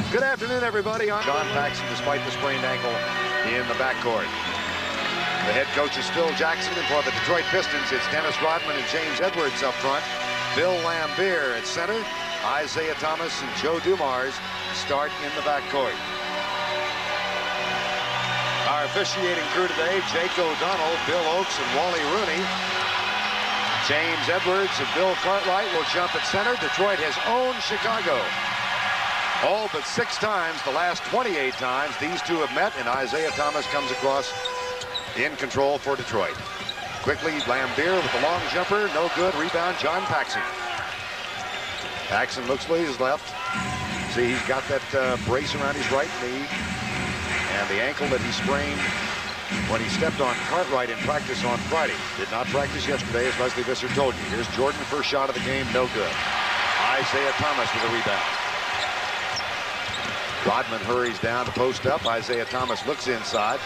Good afternoon, everybody. I'm John Paxson, despite the sprained ankle in the backcourt. The head coach is Phil Jackson, and for the Detroit Pistons, it's Dennis Rodman and James Edwards up front. Bill Laimbeer at center. Isaiah Thomas and Joe Dumars start in the backcourt. Our officiating crew today, Jake O'Donnell, Bill Oakes, and Wally Rooney. James Edwards and Bill Cartwright will jump at center. Detroit has owned Chicago all but 6 times. The last 28 times these two have met, and Isaiah Thomas comes across in control for Detroit. Quickly, Laimbeer with the long jumper, no good. Rebound, John Paxson. Paxson looks to his left. See, he's got that brace around his right knee, and the ankle that he sprained when he stepped on Cartwright in practice on Friday. Did not practice yesterday, as Leslie Visser told you. Here's Jordan, first shot of the game, no good. Isaiah Thomas with a rebound. Rodman hurries down to post up. Isaiah Thomas looks inside.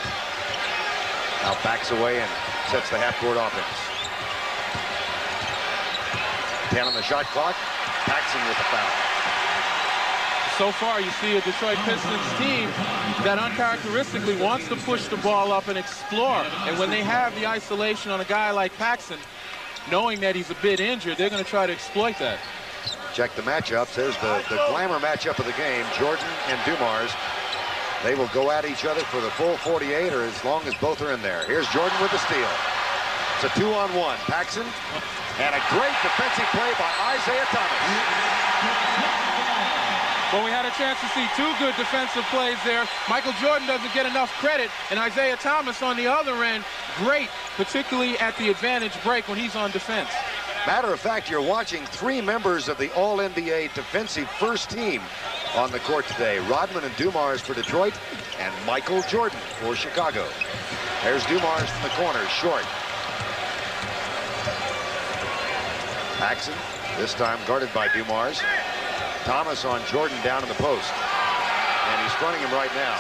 Now backs away and sets the half-court offense. 10 on the shot clock. Paxson with the foul. So far, you see a Detroit Pistons team that uncharacteristically wants to push the ball up and explore. And when they have the isolation on a guy like Paxson, knowing that he's a bit injured, they're going to try to exploit that. Check the matchups. There's the glamour matchup of the game. Jordan and Dumars. They will go at each other for the full 48 or as long as both are in there. Here's Jordan with the steal. It's a 2-on-1. Paxson, and a great defensive play by Isaiah Thomas. Well, we had a chance to see 2 good defensive plays there. Michael Jordan doesn't get enough credit, and Isaiah Thomas on the other end, great, particularly at the advantage break when he's on defense. Matter of fact, you're watching 3 members of the All-NBA defensive first team on the court today. Rodman and Dumars for Detroit, and Michael Jordan for Chicago. There's Dumars from the corner, short. Paxson, this time guarded by Dumars. Thomas on Jordan down in the post. And he's fronting him right now.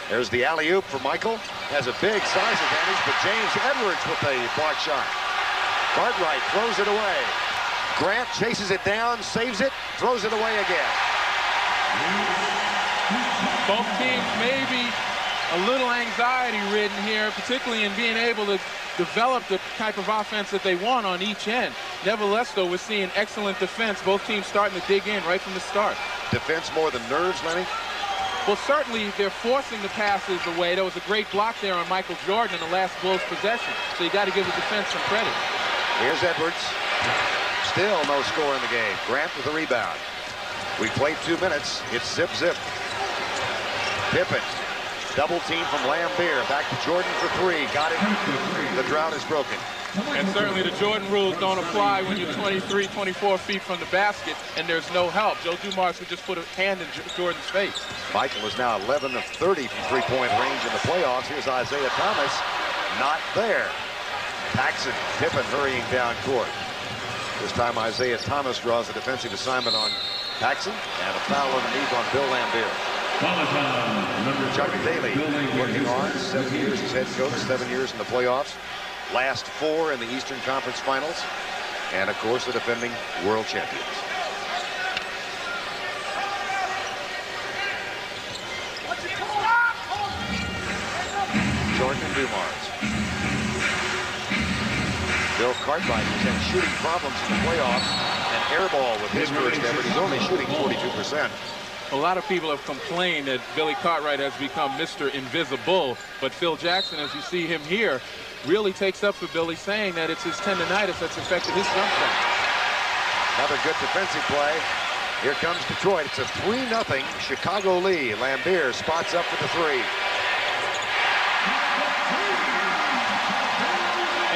There's the alley-oop for Michael. Has a big size advantage, but James Edwards with a block shot. Cartwright throws it away. Grant chases it down, saves it, throws it away again. Both teams may be a little anxiety-ridden here, particularly in being able to develop the type of offense that they want on each end. Nevertheless, though, we're seeing excellent defense. Both teams starting to dig in right from the start. Defense more than nerves, Lenny? Well, certainly they're forcing the passes away. There was a great block there on Michael Jordan in the last Bulls possession. So you got to give the defense some credit. Here's Edwards. Still no score in the game. Grant with the rebound. We played 2 minutes. It's zip-zip. Pippen. Double team from Laimbeer. Back to Jordan for 3. Got it. The drought is broken. And certainly the Jordan rules don't apply when you're 23, 24 feet from the basket and there's no help. Joe Dumars would just put a hand in Jordan's face. Michael is now 11 of 30 from three-point range in the playoffs. Here's Isaiah Thomas. Not there. Paxson, Pippen hurrying down court. This time Isaiah Thomas draws a defensive assignment on Paxson and a foul underneath on Bill Laimbeer. Chuck Daly working on 7 years as head coach, 7 years in the playoffs, last 4 in the Eastern Conference Finals, and of course the defending world champions. Jordan and Dumars. Bill Cartwright has had shooting problems in the playoffs, and airball with his first effort. He's only shooting 42%. A lot of people have complained that Billy Cartwright has become Mr. Invisible, but Phil Jackson, as you see him here, really takes up for Billy, saying that it's his tendonitis that's affected his jump shot. Another good defensive play. Here comes Detroit. It's a 3-0 Chicago lead. Laimbeer spots up for the 3.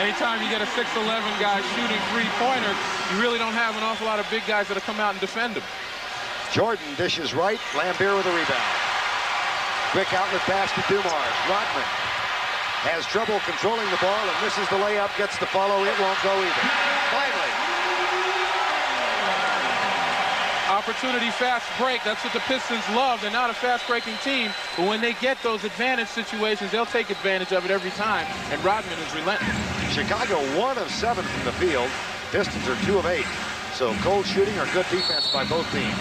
Anytime you get a 6'11" guy shooting 3-pointers, you really don't have an awful lot of big guys that'll come out and defend him. Jordan dishes right. Laimbeer with a rebound. Quick outlet pass to Dumars. Rodman has trouble controlling the ball and misses the layup. Gets the follow. It won't go either. Finally. Opportunity fast break. That's what the Pistons love. They're not a fast-breaking team, but when they get those advantage situations, they'll take advantage of it every time, and Rodman is relentless. Chicago 1 of 7 from the field. Pistons are 2 of 8. So cold shooting or good defense by both teams.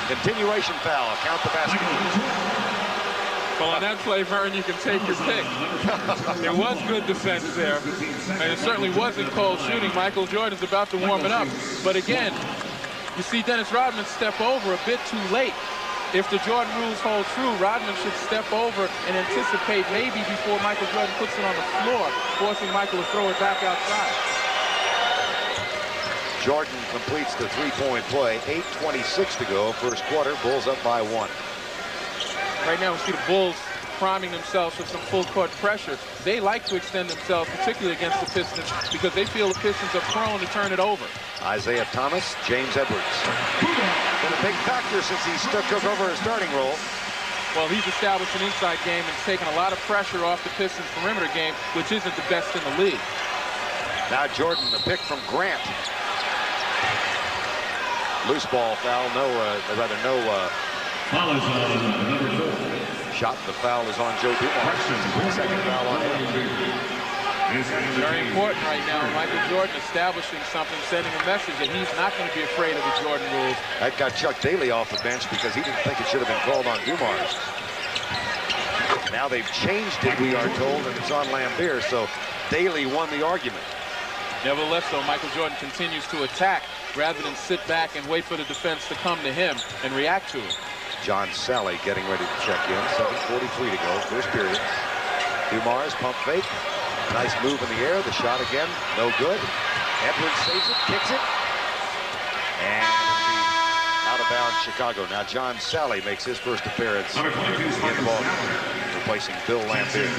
Continuation foul. Count the basket. Well, on that play, Vern, you can take your pick. There was good defense there, and it certainly wasn't cold shooting. Michael Jordan's about to warm it up. But again, you see Dennis Rodman step over a bit too late. If the Jordan rules hold true, Rodman should step over and anticipate maybe before Michael Jordan puts it on the floor, forcing Michael to throw it back outside. Jordan completes the three-point play. 8:26 to go. First quarter. Bulls up by 1. Right now we see the Bulls priming themselves for some full-court pressure. They like to extend themselves, particularly against the Pistons, because they feel the Pistons are prone to turn it over. Isaiah Thomas, James Edwards. Been a big factor since he took over his starting role. Well, he's established an inside game and taken a lot of pressure off the Pistons' perimeter game, which isn't the best in the league. Now Jordan, the pick from Grant. Loose ball foul. No shot. The foul is on Joe Dumars. Second foul on him. Very important right now. Michael Jordan establishing something, sending a message that he's not going to be afraid of the Jordan rules. That got Chuck Daly off the bench because he didn't think it should have been called on Dumars. Now they've changed it, we are told, and it's on Lambeer, so Daly won the argument. Nevertheless, though, Michael Jordan continues to attack rather than sit back and wait for the defense to come to him and react to it. John Sally getting ready to check in. 7:43 to go, first period. Dumars, pump fake. Nice move in the air. The shot again, no good. Edwards saves it, kicks it. And out of bounds, Chicago. Now John Sally makes his first appearance in the ball, replacing Bill Lambeer.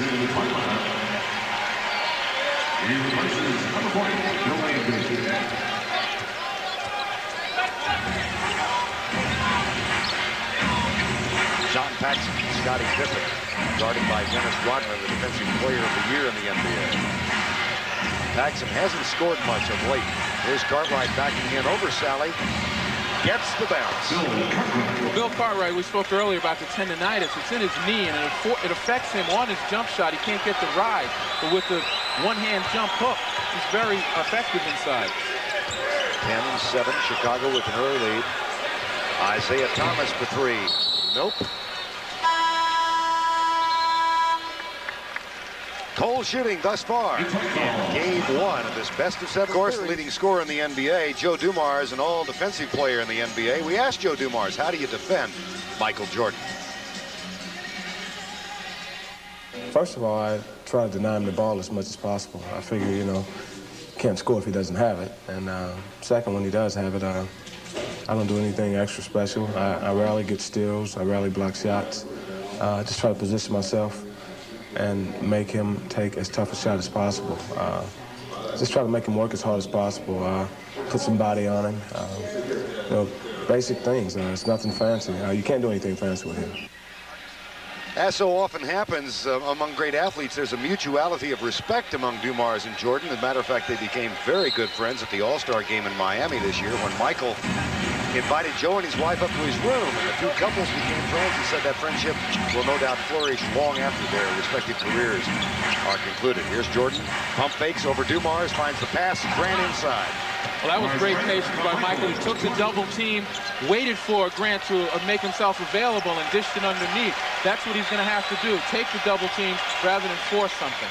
John Paxson, Scottie Pippen, guarded by Dennis Rodman, the Defensive Player of the Year in the NBA. Paxson hasn't scored much of late. Here's Cartwright backing in over Sally. Gets the bounce. Well, Bill Cartwright, we spoke earlier about the tendonitis. It's in his knee, and it affects him on his jump shot. He can't get the ride, but with the one-hand jump hook, he's very effective inside. 10-7, Chicago with an early lead. Isaiah Thomas for three. Nope. Cold shooting thus far in game 1 of this best of 7. Of course, the leading scorer in the NBA, Joe Dumars, an all-defensive player in the NBA. We asked Joe Dumars, how do you defend Michael Jordan? First of all, I try to deny him the ball as much as possible. I figure, you know, can't score if he doesn't have it. And second, when he does have it, I don't do anything extra special. I rarely get steals. I rarely block shots. I just try to position myself and make him take as tough a shot as possible. Just try to make him work as hard as possible. Put some body on him. You know, basic things. It's nothing fancy. You can't do anything fancy with him. As so often happens among great athletes, there's a mutuality of respect among Dumars and Jordan. As a matter of fact, they became very good friends at the All-Star game in Miami this year when Michael invited Joe and his wife up to his room, and the two couples became friends. He said that friendship will no doubt flourish long after their respective careers are concluded. Here's Jordan. Pump fakes over Dumars, finds the pass, ran inside. Well, that was great patience by Michael. He took the double team, waited for Grant to make himself available, and dished it underneath. That's what he's going to have to do, take the double team rather than force something.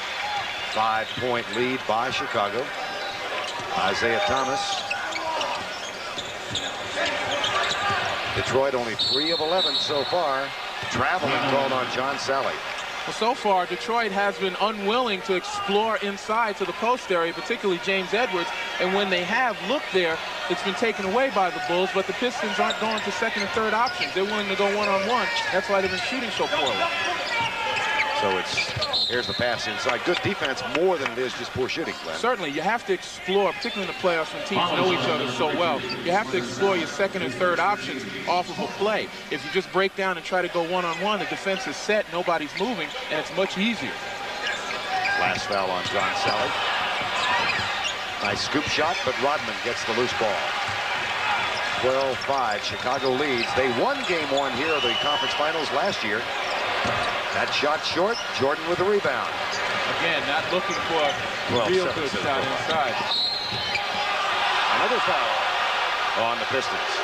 5-point lead by Chicago. Isaiah Thomas. Detroit only 3 of 11 so far. Traveling called on John Sally. Well, so far, Detroit has been unwilling to explore inside to the post area, particularly James Edwards. And when they have looked there, it's been taken away by the Bulls. But the Pistons aren't going to second and third options. They're willing to go one-on-one. That's why they've been shooting so poorly. So here's the pass inside. Good defense more than it is just poor shooting, Glenn. Certainly, you have to explore, particularly in the playoffs when teams know each other so well. You have to explore your second and third options off of a play. If you just break down and try to go one-on-one, the defense is set, nobody's moving, and it's much easier. Last foul on John Sally. Nice scoop shot, but Rodman gets the loose ball. 12-5, Chicago leads. They won game 1 here of the conference finals last year. That shot short, Jordan with the rebound. Again, not looking for a real good shot inside. Another foul on the Pistons.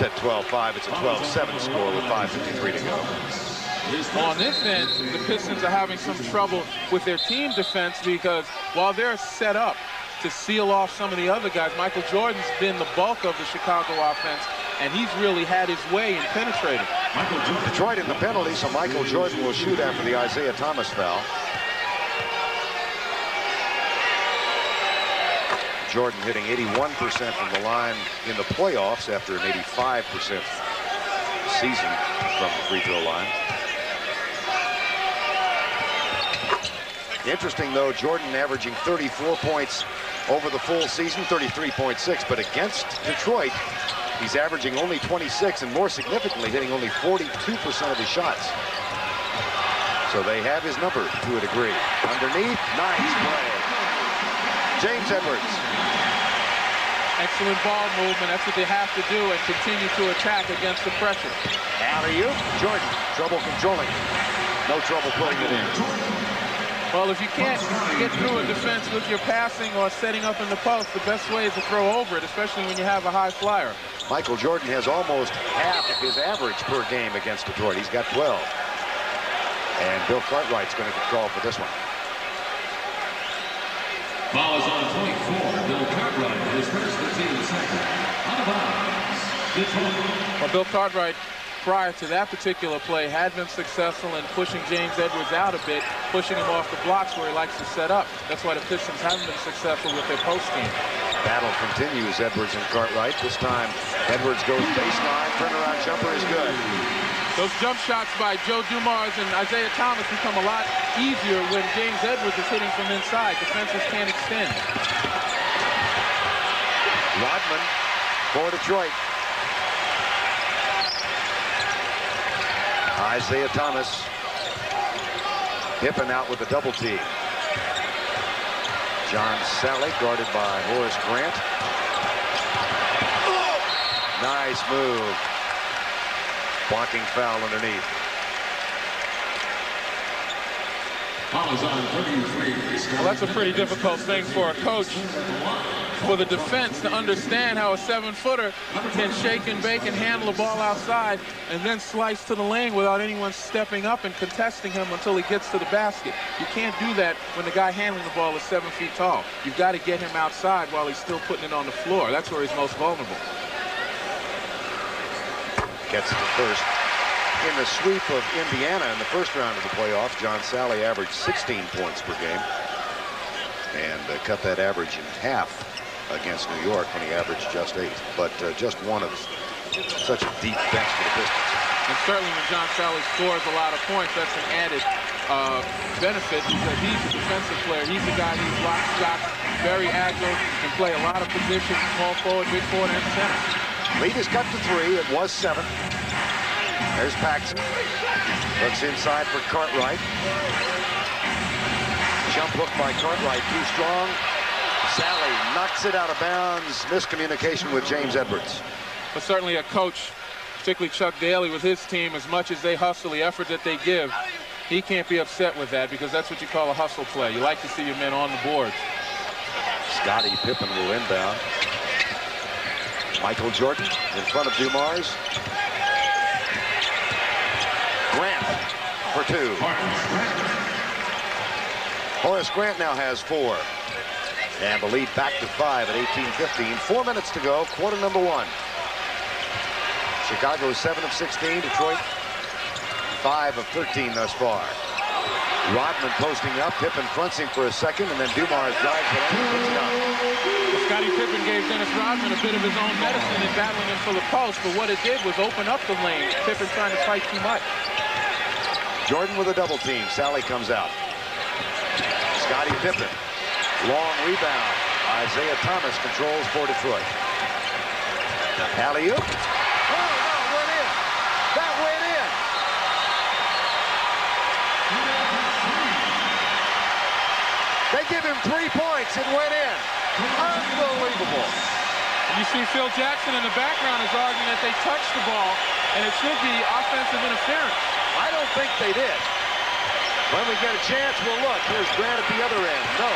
said 12-5. It's a 12-7 score with 5:53 to go. On this end, the Pistons are having some trouble with their team defense because while they're set up to seal off some of the other guys, Michael Jordan's been the bulk of the Chicago offense, and he's really had his way in penetrating. Detroit in the penalty, so Michael Jordan will shoot after the Isaiah Thomas foul. Jordan hitting 81% from the line in the playoffs after an 85% season from the free throw line. Interesting, though, Jordan averaging 34 points over the full season, 33.6, but against Detroit, he's averaging only 26, and more significantly, hitting only 42% of his shots. So they have his number to a degree. Underneath, nice play. James Edwards. Excellent ball movement. That's what they have to do and continue to attack against the pressure. Alley-oop. Jordan, trouble controlling. No trouble putting it in. Well, if you can't get through a defense with your passing or setting up in the post, the best way is to throw over it, especially when you have a high flyer. Michael Jordan has almost half of his average per game against Detroit. He's got 12. And Bill Cartwright's going to get called for this one. Ball is on 24. Bill Cartwright, his first 15 second. Out of bounds. Detroit. Well, Bill Cartwright, prior to that particular play, had been successful in pushing James Edwards out a bit, pushing him off the blocks where he likes to set up. That's why the Pistons haven't been successful with their post game. Battle continues, Edwards and Cartwright. This time, Edwards goes baseline. Turnaround jumper is good. Those jump shots by Joe Dumars and Isaiah Thomas become a lot easier when James Edwards is hitting from inside. Defenses can't extend. Rodman for Detroit. Isaiah Thomas. Pippen out with a double team. John Sally guarded by Horace Grant. Nice move. Blocking foul underneath. Well, that's a pretty difficult thing for a coach, for the defense to understand how a 7-footer can shake and bake and handle the ball outside and then slice to the lane without anyone stepping up and contesting him until he gets to the basket. You can't do that when the guy handling the ball is 7 feet tall. You've got to get him outside while he's still putting it on the floor. That's where he's most vulnerable. Gets to first. In the sweep of Indiana in the first round of the playoffs, John Sally averaged 16 points per game and cut that average in half against New York when he averaged just 8. But just one of such a deep bench for the Pistons. And certainly when John Sally scores a lot of points, that's an added benefit because he's a defensive player. He's a guy who blocks shots, very agile, can play a lot of positions, small forward, big forward, and center. Lead is cut to 3. It was 7. There's Paxson. Looks inside for Cartwright. Jump hook by Cartwright. Too strong. Sally knocks it out of bounds. Miscommunication with James Edwards. But certainly a coach, particularly Chuck Daly with his team, as much as they hustle, the effort that they give, he can't be upset with that because that's what you call a hustle play. You like to see your men on the boards. Scottie Pippen will inbound. Michael Jordan in front of Dumars. Grant for 2. Horace Grant now has 4. And the lead back to 5 at 18-15. 4 minutes to go, quarter number 1. Chicago 7 of 16, Detroit 5 of 13 thus far. Rodman posting up, Pippen fronts him for a second, and then Dumars drives it in and puts it up. Scottie Pippen gave Dennis Rodman a bit of his own medicine in battling him for the post, but what it did was open up the lane. Pippen trying to fight too much. Jordan with a double team. Sally comes out. Scottie Pippen. Long rebound. Isaiah Thomas controls for Detroit. Alley-oop. Oh, no, went in. That went in. They give him 3 points. It went in. Unbelievable. You see Phil Jackson in the background is arguing that they touched the ball, and it should be offensive interference. I don't think they did. When we get a chance, we'll look. Here's Grant at the other end. No.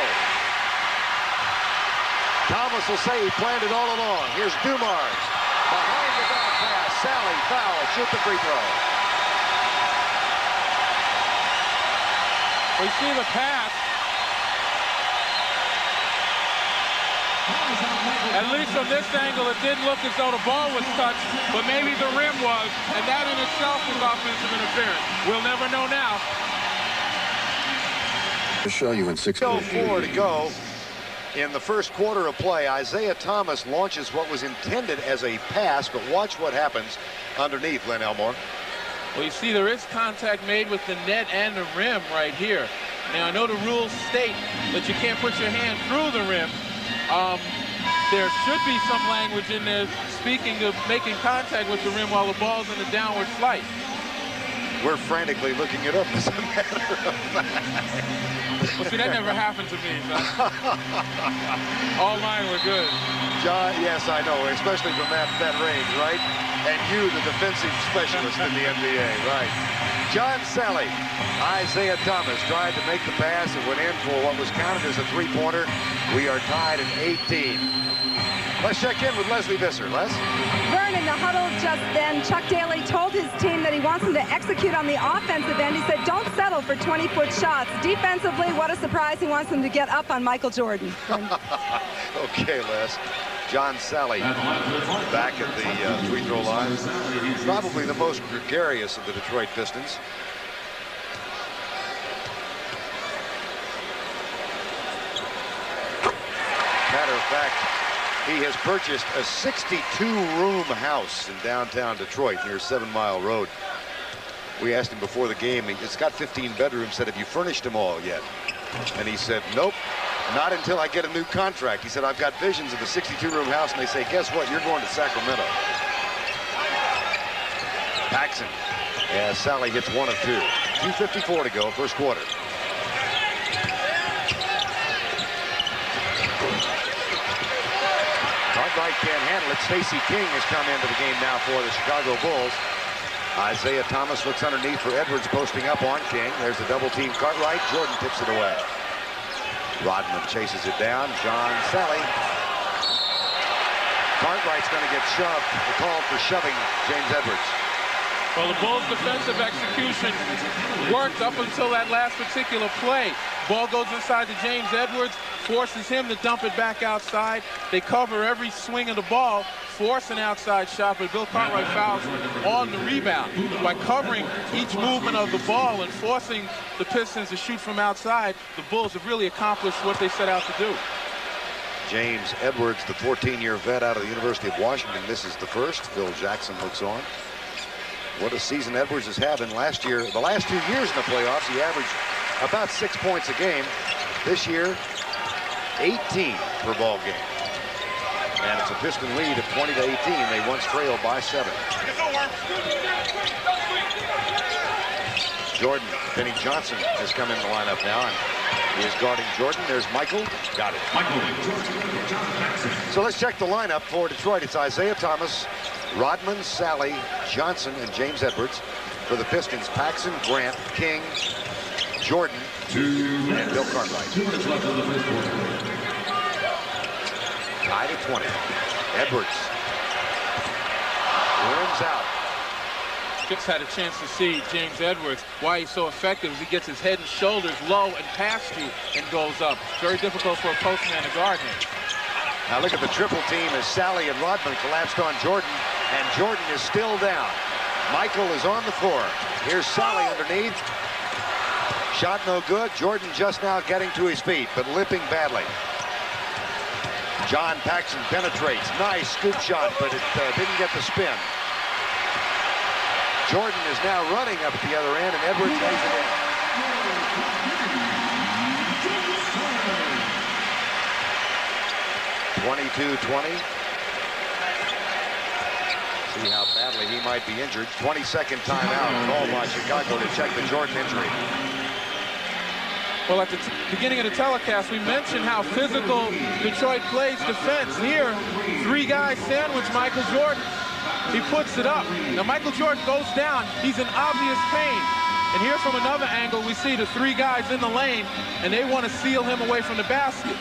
Thomas will say he planned it all along. Here's Dumars. Behind the back pass. foul. Shoot the free throw. We see the pass. At least from this angle, it didn't look as though the ball was touched, but maybe the rim was, and that in itself is offensive interference. We'll never know now. To show you in 6:04 to go in the first quarter of play. Isaiah Thomas launches what was intended as a pass, but watch what happens underneath, Len Elmore. Well, you see there is contact made with the net and the rim right here. Now, I know the rules state that you can't put your hand through the rim. There should be some language in there speaking of making contact with the rim while the ball's in a downward flight. We're frantically looking it up as a matter of fact. Well, see, that never happened to me. So. All mine were good. John, yes, I know, especially from that range, right? And you, the defensive specialist in the NBA, right? John Sally, Isaiah Thomas tried to make the pass. It went in for what was counted as a three-pointer. We are tied at 18. Let's check in with Leslie Visser. Les? Vern, in the huddle just then, Chuck Daly told his team that he wants them to execute on the offensive end. He said, don't settle for 20-foot shots. Defensively, what a surprise. He wants them to get up on Michael Jordan. Okay, Les. John Sally back at the free throw line. Probably the most gregarious of the Detroit Pistons. Matter of fact, he has purchased a 62-room house in downtown Detroit near 7 Mile Road. We asked him before the game, it's got 15 bedrooms, said, have you furnished them all yet? And he said, nope, not until I get a new contract. He said, I've got visions of the 62-room house, and they say, guess what, you're going to Sacramento. Paxson, as Sally hits 1 of 2. 2:54 to go, first quarter. Cartwright can't handle it. Stacey King has come into the game now for the Chicago Bulls. Isaiah Thomas looks underneath for Edwards, posting up on King. There's the double team. Cartwright. Jordan tips it away. Rodman chases it down. John Sally. Cartwright's going to get shoved. The call for shoving James Edwards. Well, the Bulls' defensive execution worked up until that last particular play. Ball goes inside to James Edwards, forces him to dump it back outside. They cover every swing of the ball, force an outside shot, but Bill Cartwright fouls on the rebound. By covering each movement of the ball and forcing the Pistons to shoot from outside, the Bulls have really accomplished what they set out to do. James Edwards, the 14-year vet out of the University of Washington, misses the first. Phil Jackson hooks on. What a season Edwards is having. Last year, the last 2 years in the playoffs, he averaged about 6 points a game. This year, 18 per ball game. And it's a Piston lead of 20 to 18. They once trailed by 7. Jordan, Benny Johnson has come in the lineup now, and he is guarding Jordan. There's Michael. Got it. So let's check the lineup for Detroit. It's Isaiah Thomas, Rodman, Sally, Johnson, and James Edwards. For the Pistons, Paxson, Grant, King, Jordan, and Bill Cartwright. Tied at 20. Edwards rims out. Just had a chance to see James Edwards, why he's so effective is he gets his head and shoulders low and past you and goes up. Very difficult for a postman to guard him. Now look at the triple team as Sally and Rodman collapsed on Jordan, and Jordan is still down. Michael is on the floor. Here's Sally underneath. Shot no good. Jordan just now getting to his feet, but limping badly. John Paxson penetrates. Nice scoop shot, but it didn't get the spin. Jordan is now running up at the other end, and Edwards lays it in. (22-20). See how badly he might be injured. 22nd timeout called by Chicago to check the Jordan injury. Well, at the beginning of the telecast, we mentioned how physical Detroit plays defense. Here, 3 guys sandwich Michael Jordan. He puts it up. Now, Michael Jordan goes down. He's in obvious pain. And here from another angle, we see the 3 guys in the lane, and they want to seal him away from the basket.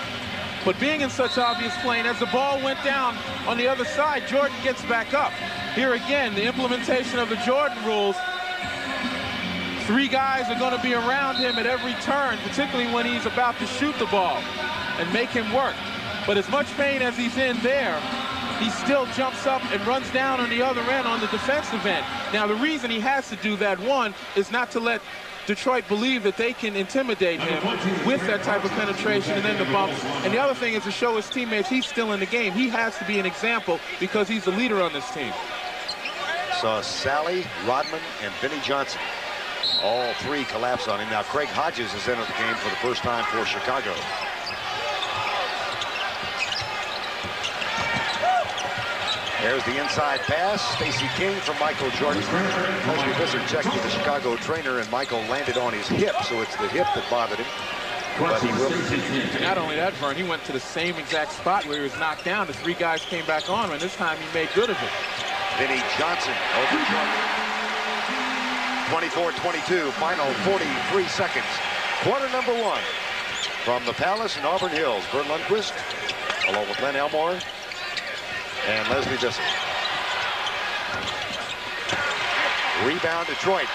But being in such obvious plane, as the ball went down on the other side, Jordan gets back up. Here again, the implementation of the Jordan rules. 3 guys are going to be around him at every turn, particularly when he's about to shoot the ball and make him work. But as much pain as he's in there, he still jumps up and runs down on the other end on the defensive end. Now, the reason he has to do that, one, is not to let Detroit believe that they can intimidate him with that type of penetration and then the bumps. And the other thing is to show his teammates he's still in the game. He has to be an example because he's the leader on this team. So Sally, Rodman, and Vinnie Johnson, all 3 collapse on him. Now Craig Hodges has entered the game for the first time for Chicago. There's the inside pass. Stacey King from Michael Jordan. Mostly Visser checked with the Chicago trainer, and Michael landed on his hip, so it's the hip that bothered him. But he will. Not only that, Vern, he went to the same exact spot where he was knocked down. The 3 guys came back on, and this time he made good of it. Vinnie Johnson over Jordan. 24-22, final 43 seconds. Quarter number 1 from the Palace in Auburn Hills. Vern Lundquist, along with Len Elmore and Leslie Visser. Rebound Detroit.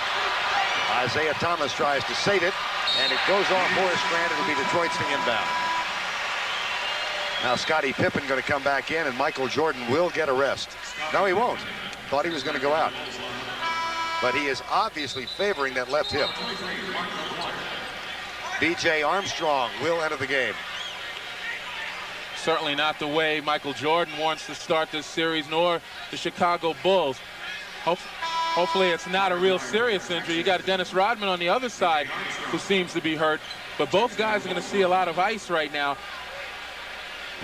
Isaiah Thomas tries to save it, and it goes off Horace Grant. It'll be Detroit's to inbound. Now Scottie Pippen going to come back in, and Michael Jordan will get a rest. No, he won't. Thought he was going to go out. But he is obviously favoring that left hip. B.J. Armstrong will enter the game. Certainly not the way Michael Jordan wants to start this series, nor the Chicago Bulls. Hopefully it's not a real serious injury. You got Dennis Rodman on the other side who seems to be hurt, but both guys are going to see a lot of ice right now.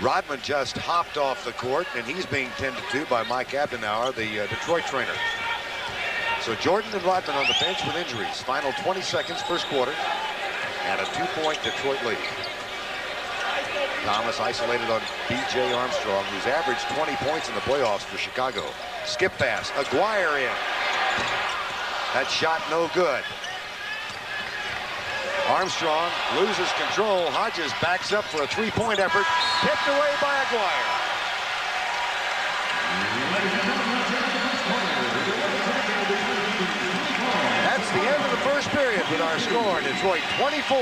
Rodman just hopped off the court, and he's being tended to by Mike Abdenauer, the Detroit trainer. So Jordan and Rodman on the bench with injuries. Final 20 seconds, first quarter, and a 2-point Detroit lead. Thomas isolated on B.J. Armstrong, who's averaged 20 points in the playoffs for Chicago. Skip pass, Aguirre in. That shot no good. Armstrong loses control. Hodges backs up for a 3-point effort. Tipped away by Aguirre. That's the end of the first period with our score. Detroit 24.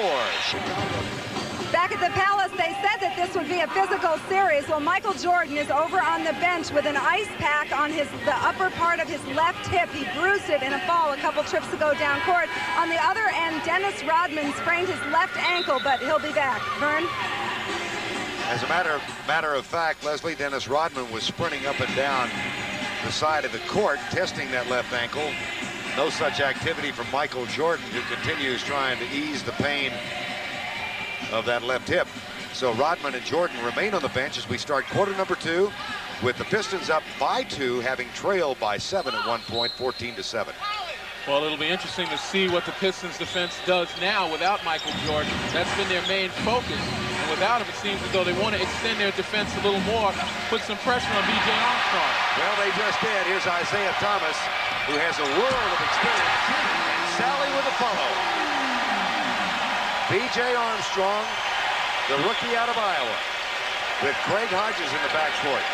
Back at the Palace, they said that this would be a physical series. Well, Michael Jordan is over on the bench with an ice pack on the upper part of his left hip. He bruised it in a fall a couple trips ago down court. On the other end, Dennis Rodman sprained his left ankle, but he'll be back. Vern? As a matter of fact, Leslie, Dennis Rodman was sprinting up and down the side of the court, testing that left ankle. No such activity from Michael Jordan, who continues trying to ease the pain of that left hip. So Rodman and Jordan remain on the bench as we start quarter number 2, with the Pistons up by 2, having trailed by 7 at one point, 14-7. Well, it'll be interesting to see what the Pistons defense does now without Michael Jordan. That's been their main focus. And without him, it seems as though they want to extend their defense a little more, put some pressure on B.J. Armstrong. Well, they just did. Here's Isaiah Thomas, who has a world of experience, and Sally with a follow. B.J. Armstrong, the rookie out of Iowa, with Craig Hodges in the backcourt.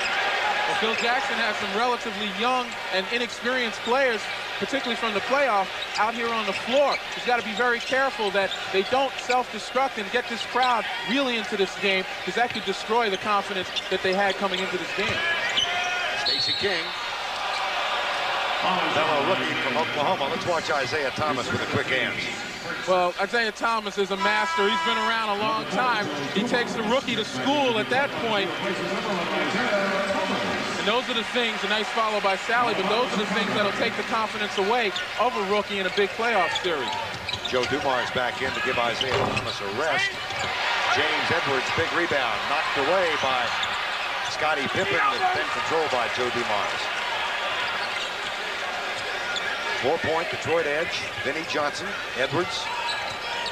Well, Phil Jackson has some relatively young and inexperienced players, particularly from the playoff, out here on the floor. He's got to be very careful that they don't self-destruct and get this crowd really into this game, because that could destroy the confidence that they had coming into this game. Stacey King, fellow rookie from Oklahoma. Let's watch Isaiah Thomas with the quick hands. Well, Isaiah Thomas is a master. He's been around a long time. He takes the rookie to school at that point. And those are the things, a nice follow by Sally, but those are the things that'll take the confidence away of a rookie in a big playoff series. Joe Dumars back in to give Isaiah Thomas a rest. James Edwards, big rebound, knocked away by Scottie Pippen, then controlled by Joe Dumars. 4-point Detroit edge. Vinnie Johnson, Edwards.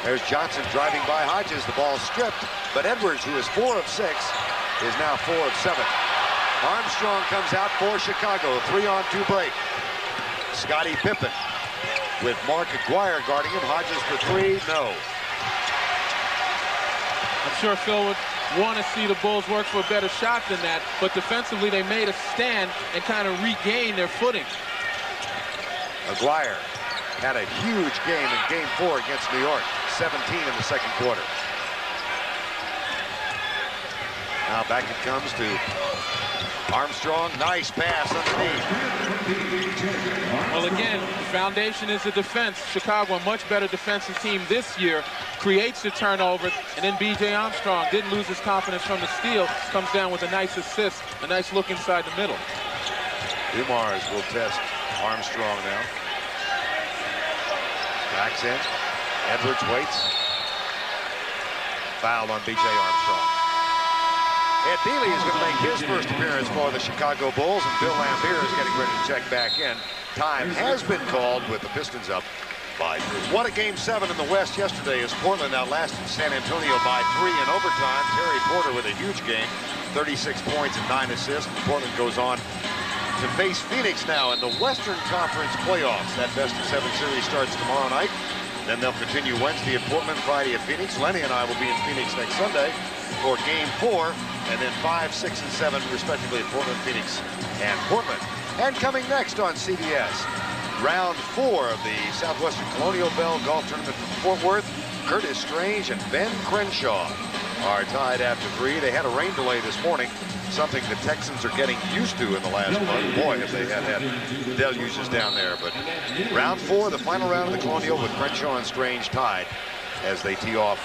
There's Johnson driving by Hodges. The ball stripped, but Edwards, who is 4 of 6, is now 4 of 7. Armstrong comes out for Chicago. 3-on-2 break. Scottie Pippen with Mark Aguirre guarding him. Hodges for 3, no. I'm sure Phil would want to see the Bulls work for a better shot than that, but defensively they made a stand and kind of regained their footing. Maguire had a huge game in Game 4 against New York, 17 in the second quarter. Now back it comes to Armstrong. Nice pass underneath. Well, again, the foundation is the defense. Chicago, a much better defensive team this year, creates the turnover, and then B.J. Armstrong didn't lose his confidence from the steal, comes down with a nice assist, a nice look inside the middle. Dumars will test Armstrong now. Backs in. Edwards waits. Foul on B.J. Armstrong. Ed Neely is going to make his first appearance for the Chicago Bulls, and Bill Laimbeer is getting ready to check back in. Time has been called with the Pistons up by 3. What a Game 7 in the West yesterday as Portland outlasted San Antonio by 3 in overtime. Terry Porter with a huge game, 36 points and 9 assists. Portland goes on to face Phoenix now in the Western Conference playoffs. That best-of-7 series starts tomorrow night. Then they'll continue Wednesday at Portland, Friday at Phoenix. Lenny and I will be in Phoenix next Sunday for Game 4, and then 5, 6, and 7, respectively, at Portland, Phoenix, and Portland. And coming next on CBS, Round 4 of the Southwestern Colonial Bell Golf Tournament from Fort Worth. Curtis Strange and Ben Crenshaw are tied after 3. They had a rain delay this morning, something the Texans are getting used to in the last month. Boy, if they had deluges down there. But Round 4, the final round of the Colonial, with Crenshaw and Strange tied as they tee off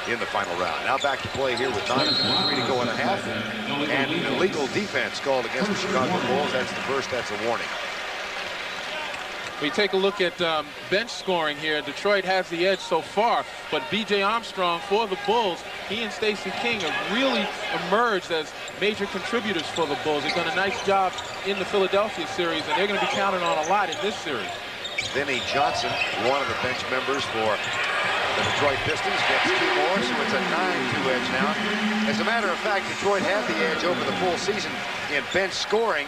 in the final round. Now back to play here with 9:53 to go in a half. And an illegal defense called against the Chicago Bulls. That's the first. That's a warning. We take a look at bench scoring here. Detroit has the edge so far, but B.J. Armstrong for the Bulls, he and Stacey King have really emerged as major contributors for the Bulls. They've done a nice job in the Philadelphia series, and they're going to be counted on a lot in this series. Vinnie Johnson, one of the bench members for the Detroit Pistons, gets 2 more, so it's a 9-2 edge now. As a matter of fact, Detroit had the edge over the full season in bench scoring.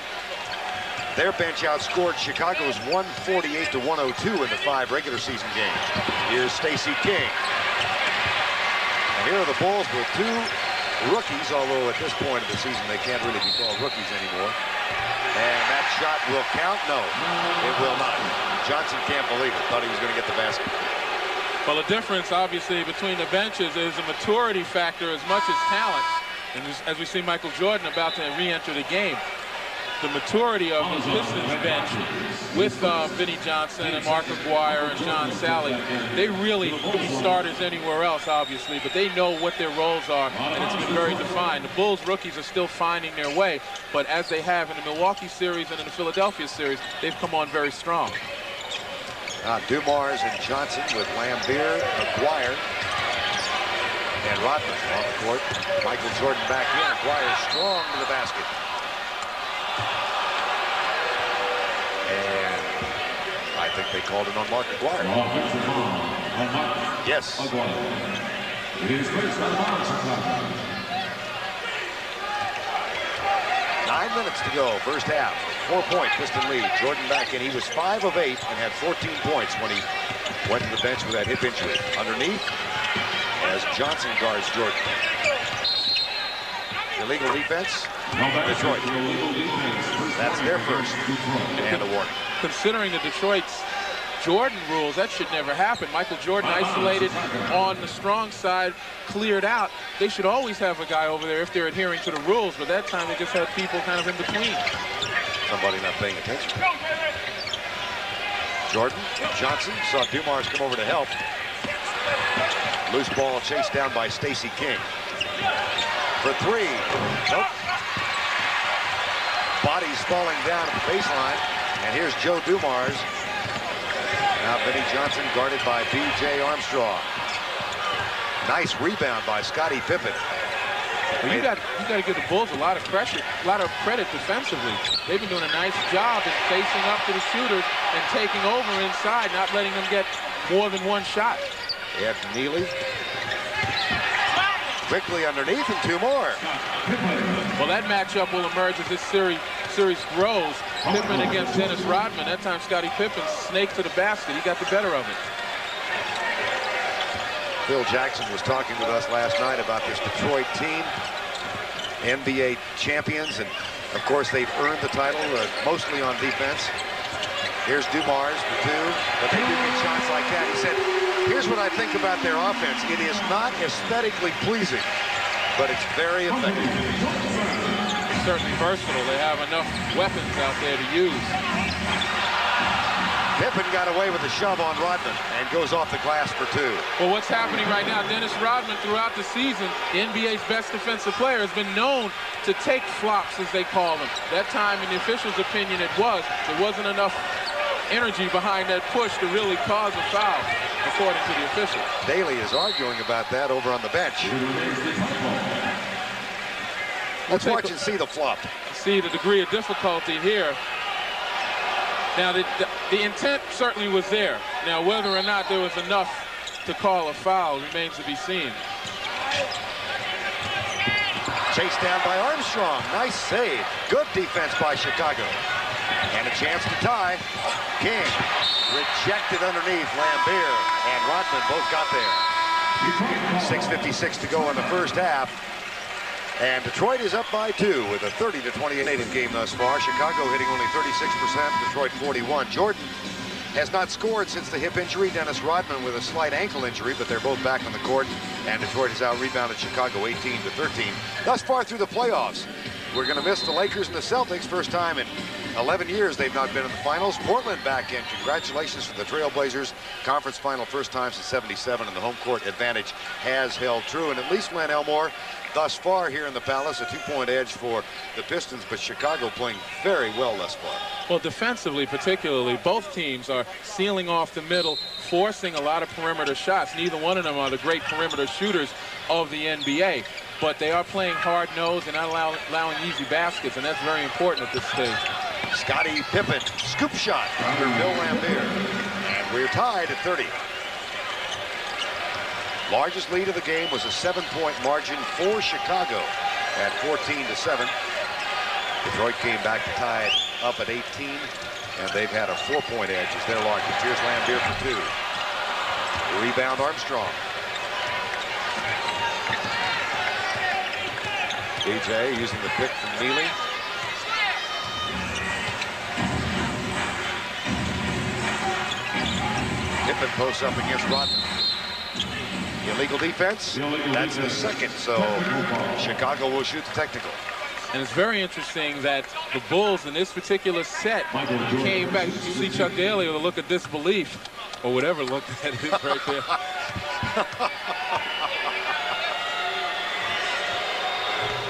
Their bench outscored Chicago's 148 to 102 in the 5 regular season games. Here's Stacey King. And here are the Bulls with 2 rookies, although at this point of the season they can't really be called rookies anymore. And that shot will count? No, it will not. Johnson can't believe it. Thought he was going to get the basket. Well, the difference, obviously, between the benches is a maturity factor as much as talent. And as we see Michael Jordan about to re-enter the game, the maturity of the Pistons bench with Vinnie Johnson and Mark Aguirre and John Sally, they really could be starters anywhere else, obviously, but they know what their roles are, and it's been very defined. The Bulls rookies are still finding their way, but as they have in the Milwaukee series and in the Philadelphia series, they've come on very strong. Dumars and Johnson with Laimbeer, Aguirre, and Rodman on the court. Michael Jordan back in. Aguirre strong to the basket. And I think they called it on Mark Aguirre. Yes. 9 minutes to go, first half. 4-point Piston lead. Jordan back in. He was 5 of 8 and had 14 points when he went to the bench with that hip injury. Underneath, as Johnson guards Jordan. Illegal defense. Detroit. That's their first. And a warning. Considering the Detroit's Jordan rules, that should never happen. Michael Jordan isolated on the strong side, cleared out. They should always have a guy over there if they're adhering to the rules, but that time they just had people kind of in between. Somebody not paying attention. Jordan and Johnson saw Dumars come over to help. Loose ball chased down by Stacey King. For 3. Nope. Bodies falling down at the baseline. And here's Joe Dumars. Now Vinnie Johnson guarded by B.J. Armstrong. Nice rebound by Scottie Pippen. Well, you got to give the Bulls a lot of credit defensively. They've been doing a nice job in facing up to the shooters and taking over inside, not letting them get more than one shot. Ed Neely. Quickly underneath and 2 more. Well, that matchup will emerge as this series grows. Pippen against Dennis Rodman. That time Scottie Pippen snaked to the basket. He got the better of it. Phil Jackson was talking with us last night about this Detroit team, NBA champions, and of course they've earned the title mostly on defense. Here's Dumars for two, but they do get shots like that. He said, here's what I think about their offense. It is not aesthetically pleasing, but it's very effective. It's certainly versatile. They have enough weapons out there to use. Pippen got away with a shove on Rodman and goes off the glass for two. Well, what's happening right now, Dennis Rodman, throughout the season, the NBA's best defensive player, has been known to take flops, as they call them. That time, in the official's opinion, there wasn't enough energy behind that push to really cause a foul, according to the official. Daly is arguing about that over on the bench. Let's watch and see the flop. See the degree of difficulty here. Now, the intent certainly was there. Now, whether or not there was enough to call a foul remains to be seen. Chased down by Armstrong. Nice save. Good defense by Chicago. And a chance to tie. King rejected underneath Lambeer and Rodman both got there. 6:56 to go in the first half. And Detroit is up by 2 with a 30-28 game thus far. Chicago hitting only 36%, Detroit 41%. Jordan has not scored since the hip injury. Dennis Rodman with a slight ankle injury, but they're both back on the court. And Detroit has out-rebounded Chicago 18-13. Thus far through the playoffs, we're going to miss the Lakers and the Celtics. First time in 11 years they've not been in the finals. Portland back in. Congratulations to the Trailblazers. Conference final first time since '77, and the home court advantage has held true. And at least Len Elmore, thus far here in the Palace, a 2-point edge for the Pistons, but Chicago playing very well thus far. Well, defensively particularly, both teams are sealing off the middle, forcing a lot of perimeter shots. Neither one of them are the great perimeter shooters of the NBA, but they are playing hard-nosed and not allowing easy baskets, and that's very important at this stage. Scottie Pippen, scoop shot under Bill Lambeer, and we're tied at 30. Largest lead of the game was a 7-point margin for Chicago at 14-7. Detroit came back to tie it up at 18, and they've had a 4-point edge as their largest. Here's Lambeer for two. Rebound Armstrong. DJ using the pick from Neely. Pippen posts up against Rodman. Illegal defense. That's the second, so Chicago will shoot the technical. And it's very interesting that the Bulls in this particular set came back. You see Chuck Daly with a look of disbelief, or whatever look that is right there.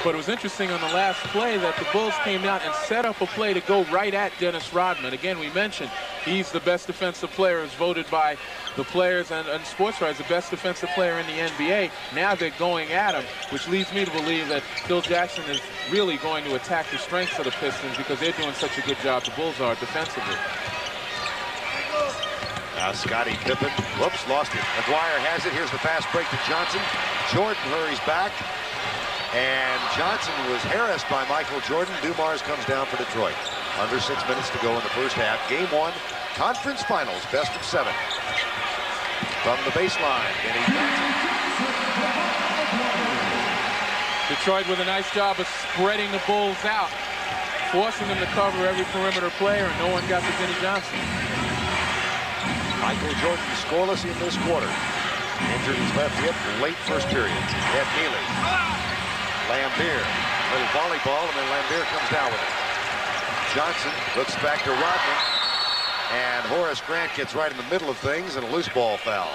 But it was interesting on the last play that the Bulls came out and set up a play to go right at Dennis Rodman. Again, we mentioned he's the best defensive player, as voted by the players and sports writers, the best defensive player in the NBA. Now they're going at him, which leads me to believe that Phil Jackson is really going to attack the strengths of the Pistons because they're doing such a good job, the Bulls are, defensively. Now Scottie Pippen, whoops, lost it. McGuire has it. Here's the fast break to Johnson. Jordan hurries back. And Johnson was harassed by Michael Jordan. Dumars comes down for Detroit. Under 6 minutes to go in the first half. Game 1, conference finals, best of 7. From the baseline, Vinny Johnson. Detroit with a nice job of spreading the Bulls out, forcing them to cover every perimeter player, and no one got to Vinny Johnson. Michael Jordan scoreless in this quarter. Injured his left hip late first period. Ed Neely. Lambeer, little volleyball, and then Lambeer comes down with it. Johnson looks back to Rodman, and Horace Grant gets right in the middle of things, and a loose ball foul.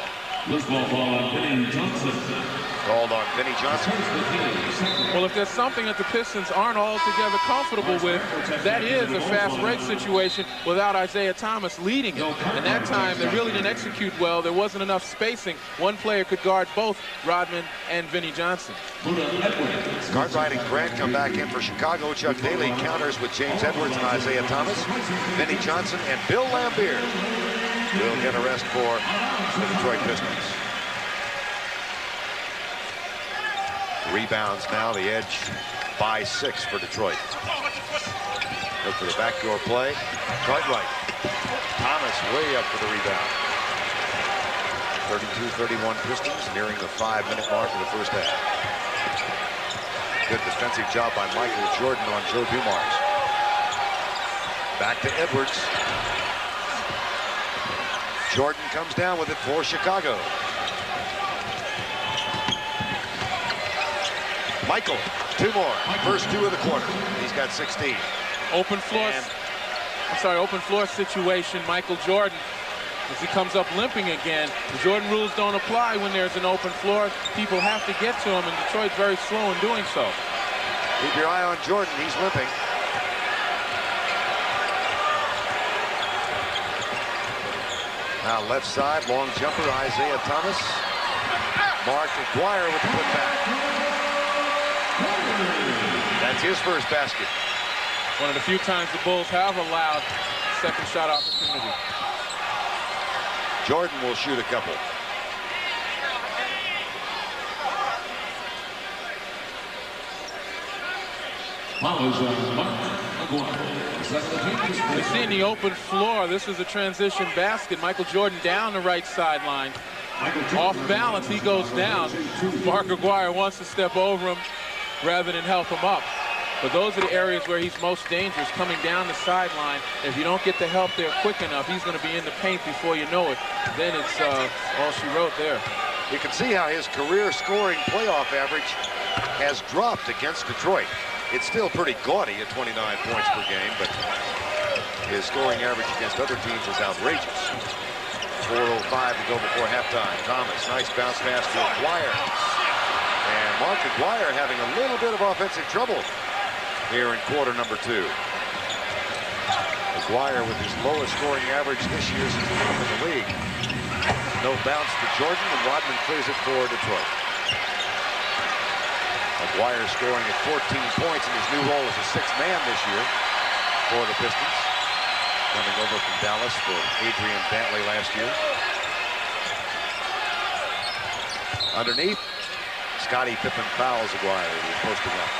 Loose ball on Vinny Johnson. Called on Vinny Johnson. Well, if there's something that the Pistons aren't altogether comfortable with, that is a fast break situation without Isaiah Thomas leading it. And that time, they really didn't execute well. There wasn't enough spacing. One player could guard both Rodman and Vinny Johnson. Cartwright and Grant come back in for Chicago. Chuck Daly counters with James Edwards and Isaiah Thomas. Vinny Johnson and Bill Lambeer will get a rest for the Detroit Pistons. Rebounds now, the edge by 6 for Detroit. Look for the backdoor play. Cartwright. Thomas way up for the rebound. 32-31 Pistons, nearing the 5-minute mark of the first half. Good defensive job by Michael Jordan on Joe Dumars. Back to Edwards. Jordan comes down with it for Chicago. Michael, 2 more. First 2 of the quarter. He's got 16. Open floor. Open floor situation. Michael Jordan, as he comes up limping again. The Jordan rules don't apply when there's an open floor. People have to get to him, and Detroit's very slow in doing so. Keep your eye on Jordan. He's limping. Now left side, long jumper, Isaiah Thomas. Mark Aguirre with the putback. That's his first basket. One of the few times the Bulls have allowed second shot opportunity. Jordan will shoot a couple. You see in the open floor, this is a transition basket. Michael Jordan down the right sideline. Off balance, he goes down. Mark Aguirre wants to step over him rather than help him up. But those are the areas where he's most dangerous, coming down the sideline. If you don't get the help there quick enough, he's going to be in the paint before you know it. Then it's all she wrote there. You can see how his career scoring playoff average has dropped against Detroit. It's still pretty gaudy at 29 points per game, but his scoring average against other teams is outrageous. 4:05 to go before halftime. Thomas, nice bounce pass to Aguirre. And Mark Aguirre having a little bit of offensive trouble here in quarter number 2. Aguirre with his lowest scoring average this year since he came in the league. No bounce to Jordan, and Rodman clears it for Detroit. Aguirre scoring at 14 points in his new role as a 6th man this year for the Pistons. Coming over from Dallas for Adrian Dantley last year. Underneath, Scottie Pippen fouls Aguirre, who was posting up.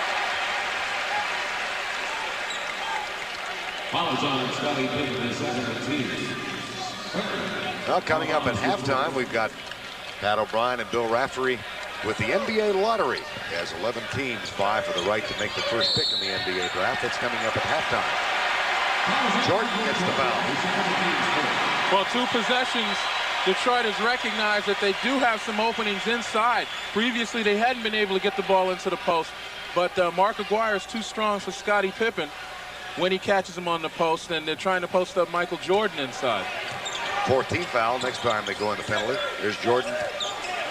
Fouls on Scottie Pippen, the second team. Well, coming up at halftime, we've got Pat O'Brien and Bill Raftery with the NBA lottery, as 11 teams vie for the right to make the first pick in the NBA draft. That's coming up at halftime. Jordan gets the foul. Well, 2 possessions. Detroit has recognized that they do have some openings inside. Previously, they hadn't been able to get the ball into the post, but Mark Aguirre is too strong for Scottie Pippen when he catches him on the post, and they're trying to post up Michael Jordan inside. 14th foul next time they go into penalty. There's Jordan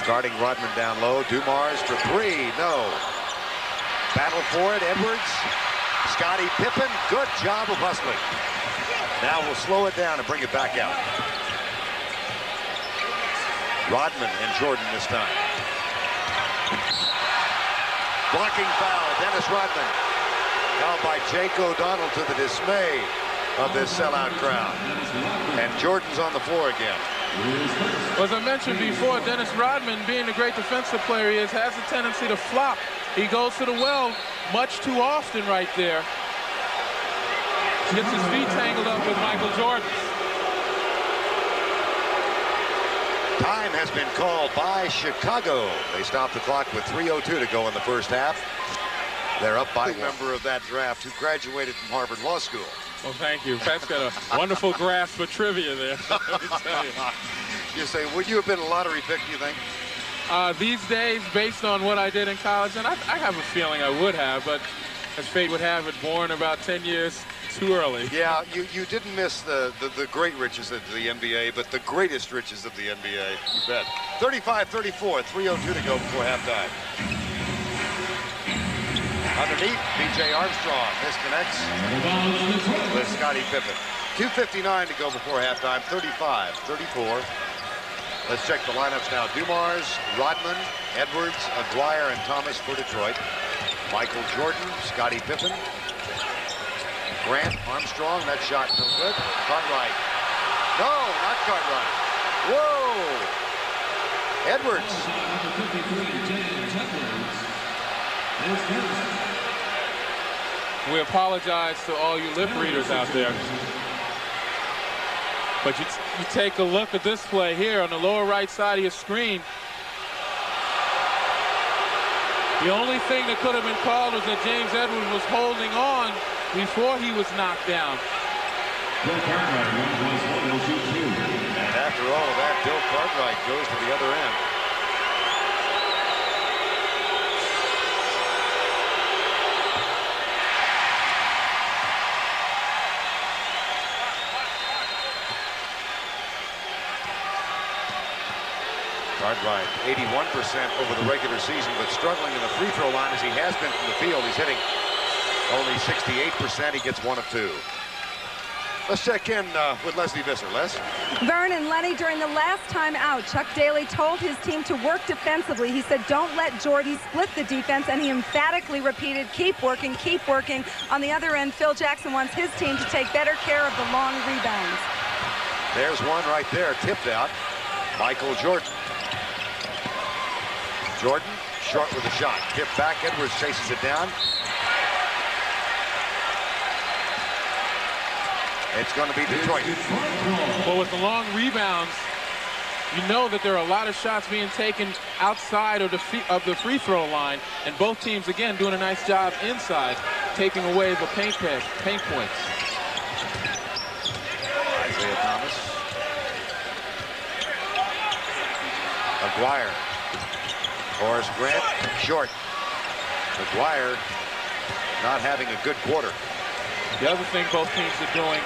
guarding Rodman down low. Dumars for 3. No. Battle for it. Edwards. Scottie Pippen. Good job of hustling. Now we'll slow it down and bring it back out. Rodman and Jordan this time. Blocking foul. Dennis Rodman. Fouled by Jake O'Donnell to the dismay of this sellout crowd. And Jordan's on the floor again. Well, as I mentioned before, Dennis Rodman, being the great defensive player he is, has a tendency to flop. He goes to the well much too often right there. Gets his feet tangled up with Michael Jordan. Time has been called by Chicago. They stopped the clock with 3:02 to go in the first half. They're up by a member of that draft who graduated from Harvard Law School. Well, thank you. Pat's got a wonderful grasp for trivia there. Let me tell you. You say, would you have been a lottery pick, do you think? These days, based on what I did in college, and I have a feeling I would have, but as fate would have it, born about 10 years too early. Yeah, you didn't miss the great riches of the NBA, but the greatest riches of the NBA. You bet. 35-34, 3:02 to go before halftime. Underneath, B.J. Armstrong disconnects with Scottie Pippen. 2:59 to go before halftime, 35-34. Let's check the lineups now. Dumars, Rodman, Edwards, Aguirre, and Thomas for Detroit. Michael Jordan, Scottie Pippen, Grant, Armstrong. That shot no good. Cartwright. No, not Cartwright. Whoa! Edwards. We apologize to all you lip readers out there. But you take a look at this play here on the lower right side of your screen. The only thing that could have been called was that James Edwards was holding on before he was knocked down. Bill Cartwright was 102. And after all of that, Bill Cartwright goes to the other end. Cartwright, 81% over the regular season, but struggling in the free throw line as he has been from the field. He's hitting only 68%. He gets 1 of 2. Let's check in with Leslie Visser. Les? Vern and Lenny, during the last time out, Chuck Daly told his team to work defensively. He said, don't let Jordan split the defense, and he emphatically repeated, keep working, keep working. On the other end, Phil Jackson wants his team to take better care of the long rebounds. There's one right there, tipped out. Michael Jordan. Jordan, short with a shot. Tip back, Edwards chases it down. It's going to be Detroit. Well, with the long rebounds, you know that there are a lot of shots being taken outside of the free throw line, and both teams, again, doing a nice job inside, taking away the paint points. Isaiah Thomas. McGuire. Horace Grant, short. McGuire not having a good quarter. The other thing both teams are doing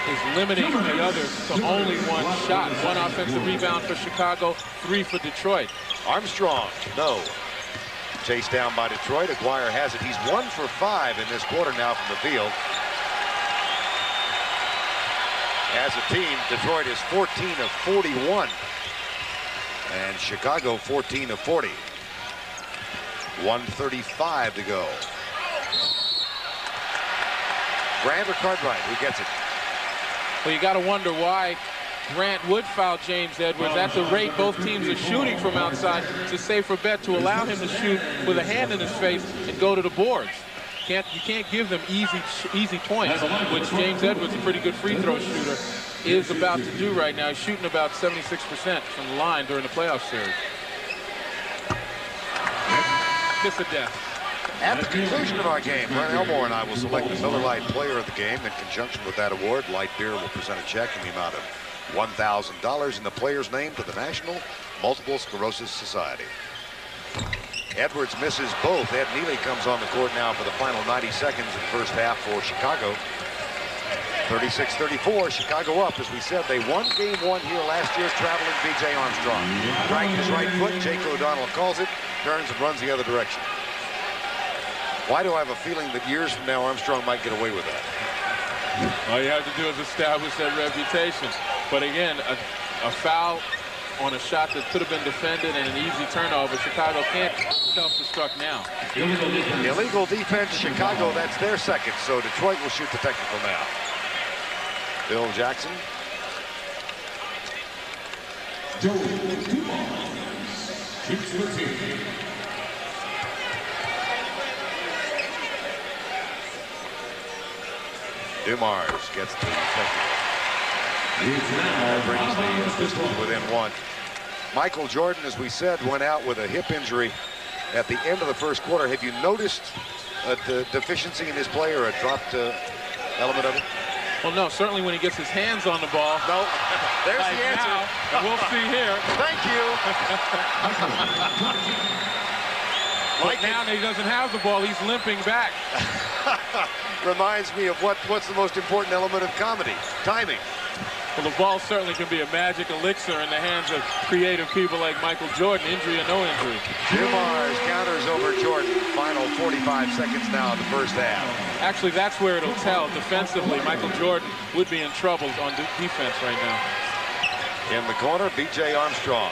is limiting the others to only 1 shot. 1 offensive rebound for Chicago, 3 for Detroit. Armstrong, no. Chased down by Detroit. McGuire has it. He's 1 for 5 in this quarter now from the field. As a team, Detroit is 14 of 41. And Chicago 14 of 40. 1:35 to go. Grant or Cartwright, who gets it? Well, you got to wonder why Grant would foul James Edwards. At the rate both teams are shooting from outside, it's a safer bet to allow him to shoot with a hand in his face and go to the boards. You can't give them easy points, which James Edwards, a pretty good free throw shooter, is about to do right now. He's shooting about 76% from the line during the playoff series. Kiss of death. At the conclusion of our game, Brent Elmore and I will select the Miller Lite Player of the Game. In conjunction with that award, Light Beer will present a check in the amount of $1,000 in the player's name to the National Multiple Sclerosis Society. Edwards misses both. Ed Neely comes on the court now for the final 90 seconds in the first half for Chicago. 36-34, Chicago up. As we said, they won game 1 here last year, traveling B.J. Armstrong. Dragging his right foot, Jake O'Donnell calls it, turns and runs the other direction. Why do I have a feeling that years from now Armstrong might get away with that? All you have to do is establish that reputation. But again, a foul on a shot that could have been defended and an easy turnover. Chicago can't self-destruct now. Illegal defense, Chicago, that's their second. So Detroit will shoot the technical now. Phil Jackson. Dumars gets the technical. Brings the Pistons within 1. Michael Jordan, as we said, went out with a hip injury at the end of the first quarter. Have you noticed the deficiency in his play or a dropped element of it? Well, no, certainly when he gets his hands on the ball. No, there's the answer. Now, and we'll see here. Thank you. Right now he doesn't have the ball. He's limping back. Reminds me of what's the most important element of comedy? Timing. Well, the ball certainly can be a magic elixir in the hands of creative people like Michael Jordan, injury or no injury. Dumars counters over Jordan. Final 45 seconds now in the first half. Actually, that's where it'll tell. Defensively, Michael Jordan would be in trouble on defense right now. In the corner, B.J. Armstrong.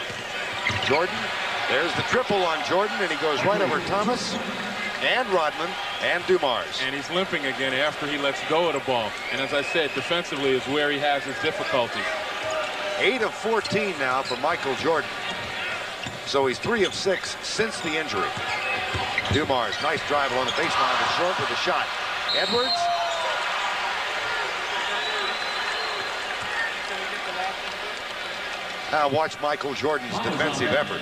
Jordan, there's the triple on Jordan, and he goes right over Thomas and Rodman and Dumars. And he's limping again after he lets go of the ball. And as I said, defensively is where he has his difficulties. 8 of 14 now for Michael Jordan. So he's 3 of 6 since the injury. Dumars, nice drive along the baseline, but short with a shot. Edwards. Now watch Michael Jordan's defensive effort.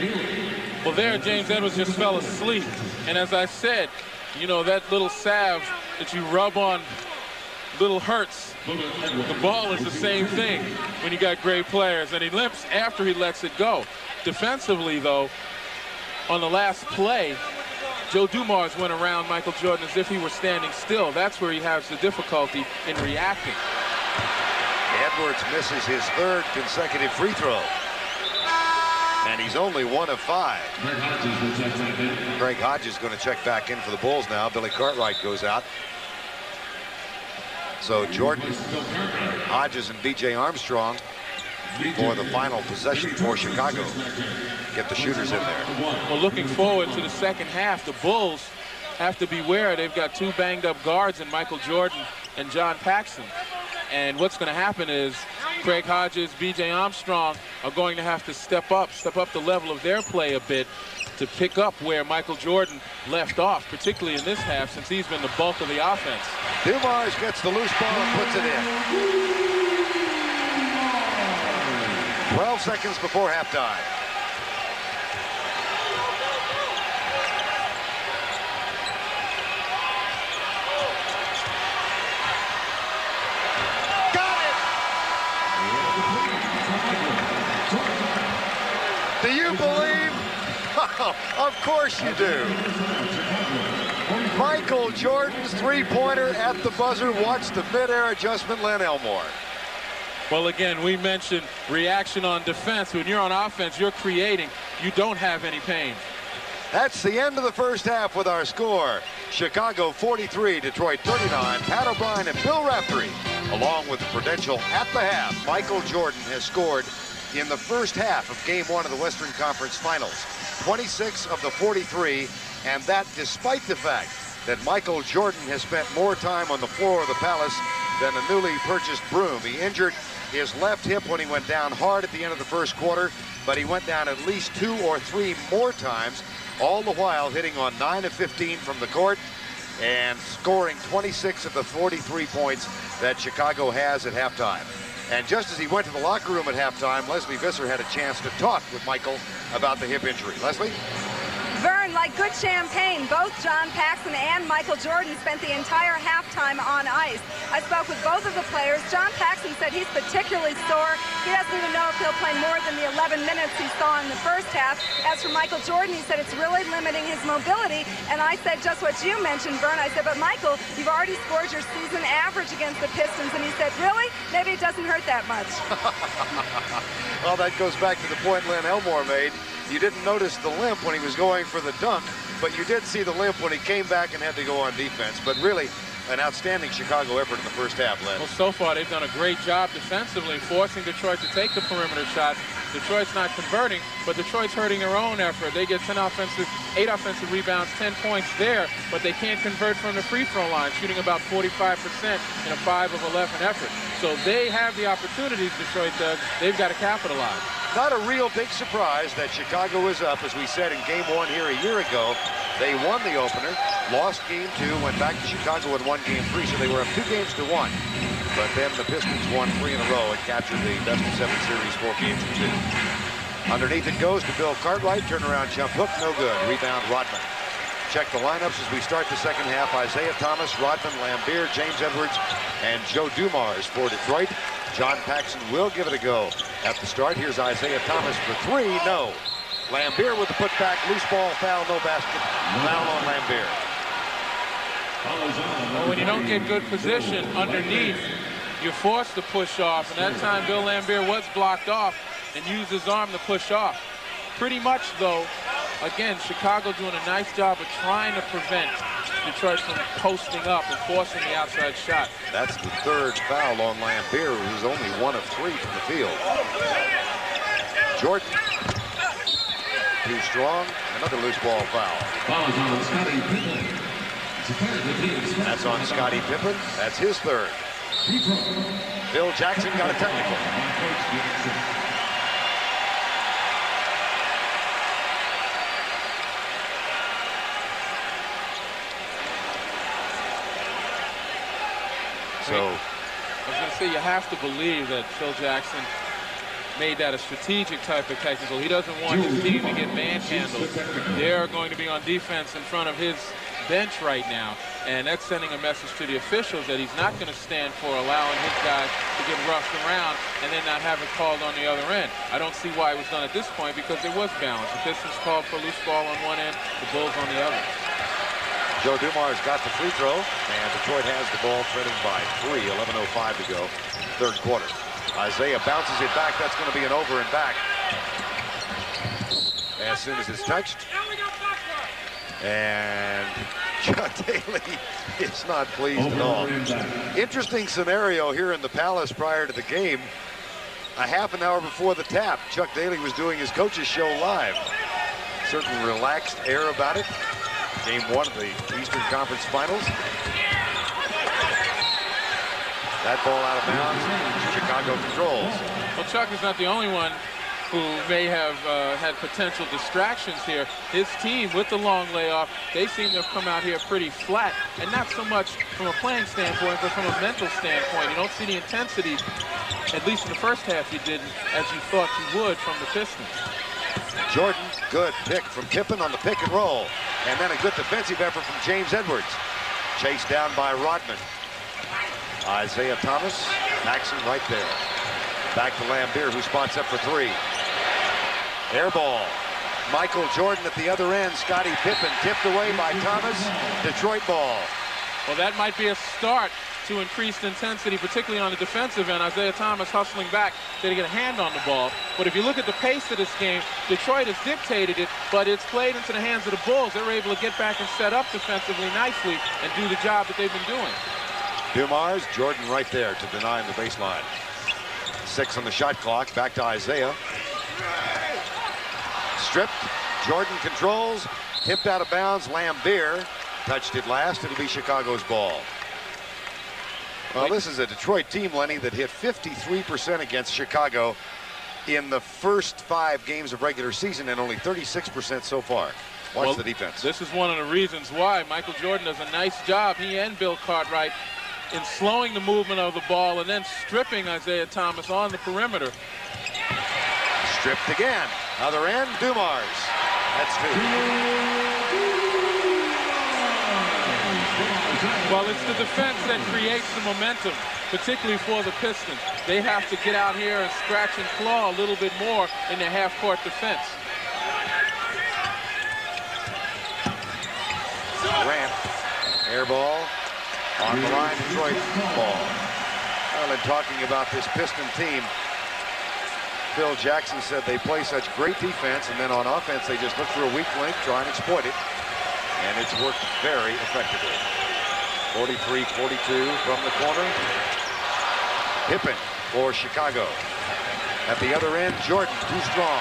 Well, there, James Edwards just fell asleep. And as I said, you know, that little salve that you rub on little hurts. The ball is the same thing when you got great players. And he limps after he lets it go. Defensively, though, on the last play, Joe Dumars went around Michael Jordan as if he were standing still. That's where he has the difficulty in reacting. Edwards misses his third consecutive free throw. And he's only 1 of 5. Craig Hodges going to check back in for the Bulls now. Billy Cartwright goes out. So Jordan, Hodges, and B.J. Armstrong for the final possession for Chicago. Get the shooters in there. Well, looking forward to the second half, the Bulls have to beware. They've got 2 banged-up guards in Michael Jordan and John Paxson. And what's going to happen is Craig Hodges, B.J. Armstrong are going to have to step up the level of their play a bit to pick up where Michael Jordan left off, particularly in this half, since he's been the bulk of the offense. Dumars gets the loose ball and puts it in. 12 seconds before halftime. Do you believe? Of course you do. Michael Jordan's three-pointer at the buzzer. Watch the mid-air adjustment, Len Elmore. Well, again, we mentioned reaction on defense. When you're on offense, you're creating. You don't have any pain. That's the end of the first half with our score. Chicago 43, Detroit 39. Pat O'Brien and Bill Raftery, along with the Prudential at the half. Michael Jordan has scored in the first half of Game 1 of the Western Conference Finals. 26 of the 43, and that despite the fact that Michael Jordan has spent more time on the floor of the Palace than a newly purchased broom. He injured his left hip when he went down hard at the end of the first quarter, but he went down at least 2 or 3 more times, all the while hitting on 9 of 15 from the court and scoring 26 of the 43 points that Chicago has at halftime. And just as he went to the locker room at halftime, Leslie Visser had a chance to talk with Michael about the hip injury. Leslie? Vern, like good champagne, both John Paxson and Michael Jordan spent the entire halftime on ice. I spoke with both of the players. John Paxson said he's particularly sore. He doesn't even know if he'll play more than the 11 minutes he saw in the first half. As for Michael Jordan, he said it's really limiting his mobility. And I said just what you mentioned, Vern. I said, but Michael, you've already scored your season average against the Pistons. And he said, really? Maybe it doesn't hurt that much. Well, that goes back to the point Len Elmore made. You didn't notice the limp when he was going for the dunk, but you did see the limp when he came back and had to go on defense. But really, an outstanding Chicago effort in the first half, Len. Well, so far they've done a great job defensively, forcing Detroit to take the perimeter shot. Detroit's not converting, but Detroit's hurting their own effort. They get 8 offensive rebounds, 10 points there, but they can't convert from the free throw line, shooting about 45% in a 5 of 11 effort. So they have the opportunities, Detroit does. They've got to capitalize. Not a real big surprise that Chicago is up, as we said in Game 1 here a year ago. They won the opener, lost Game 2, went back to Chicago and won Game 3, so they were up 2 games to 1. But then the Pistons won 3 in a row and captured the best-of-7 series 4 games to 2. Underneath it goes to Bill Cartwright, turnaround jump hook, no good. Rebound Rodman. Check the lineups as we start the second half. Isaiah Thomas, Rodman, Lambeer, James Edwards, and Joe Dumars for Detroit. John Paxson will give it a go at the start. Here's Isaiah Thomas for 3, no. Lambeer with the putback, loose ball, foul, no basket. Foul on Lambeer. Well, when you don't get good position underneath, you're forced to push off. And that time, Bill Lambeer was blocked off and used his arm to push off. Pretty much, though, again, Chicago doing a nice job of trying to prevent Detroit from posting up and forcing the outside shot. That's the 3rd foul on Lambeer, who's only 1 of 3 from the field. Jordan, too strong, another loose ball foul. That's on Scottie Pippen. That's his 3rd. Bill Jackson got a technical. So I was going to say, you have to believe that Phil Jackson made that a strategic type of technical. He doesn't want his team to get manhandled. They're going to be on defense in front of his bench right now, and that's sending a message to the officials that he's not going to stand for allowing his guys to get roughed around and then not have it called on the other end. I don't see why it was done at this point because there was balance. The Pistons called for loose ball on one end, the Bulls on the other. Joe Dumars got the free throw, and Detroit has the ball, trailing by 3, 11:05 to go, third quarter. Isaiah bounces it back. That's going to be an over and back as soon as it's touched. And Chuck Daly is not pleased at all. Interesting scenario here in the Palace prior to the game. A half an hour before the tap, Chuck Daly was doing his coach's show live. Certain relaxed air about it. Game 1 of the Eastern Conference Finals. That ball out of bounds. Chicago controls. Well, Chuck is not the only one who may have had potential distractions here. His team, with the long layoff, they seem to have come out here pretty flat, and not so much from a playing standpoint, but from a mental standpoint. You don't see the intensity, at least in the first half you didn't, as you thought you would from the Pistons. Jordan, good pick from Pippen on the pick and roll. And then a good defensive effort from James Edwards. Chased down by Rodman. Isaiah Thomas, Paxson right there. Back to Lambeer, who spots up for 3. Air ball. Michael Jordan at the other end. Scottie Pippen tipped away by Thomas. Detroit ball. Well, that might be a start to increased intensity, particularly on the defensive end. Isaiah Thomas hustling back to get a hand on the ball. But if you look at the pace of this game, Detroit has dictated it, but it's played into the hands of the Bulls. They're able to get back and set up defensively nicely and do the job that they've been doing. Dumars, Jordan right there to deny him the baseline. 6 on the shot clock. Back to Isaiah. Stripped. Jordan controls. Tipped out of bounds. Lambeer touched it last. It'll be Chicago's ball. Well, this is a Detroit team, Lenny, that hit 53% against Chicago in the first 5 games of regular season and only 36% so far. Watch the defense. This is one of the reasons why Michael Jordan does a nice job, he and Bill Cartwright, in slowing the movement of the ball and then stripping Isaiah Thomas on the perimeter. Stripped again. Other end, Dumars. That's 2. Well, it's the defense that creates the momentum, particularly for the Pistons. They have to get out here and scratch and claw a little bit more in their half-court defense. Grant, air ball, on the line, Detroit ball. Well, in talking about this Piston team, Phil Jackson said they play such great defense, and then on offense they just look for a weak link, try and exploit it, and it's worked very effectively. 43-42 from the corner. Pippen for Chicago. At the other end, Jordan, too strong.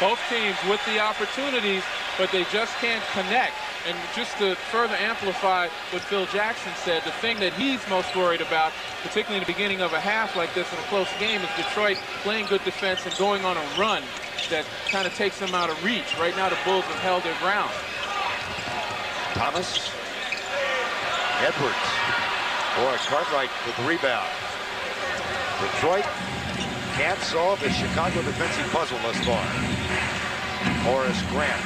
Both teams with the opportunities, but they just can't connect. And just to further amplify what Phil Jackson said, the thing that he's most worried about, particularly in the beginning of a half like this in a close game, is Detroit playing good defense and going on a run that kind of takes them out of reach. Right now, the Bulls have held their ground. Thomas, Edwards, boy, Cartwright with the rebound. Detroit can't solve the Chicago defensive puzzle thus far. Horace Grant,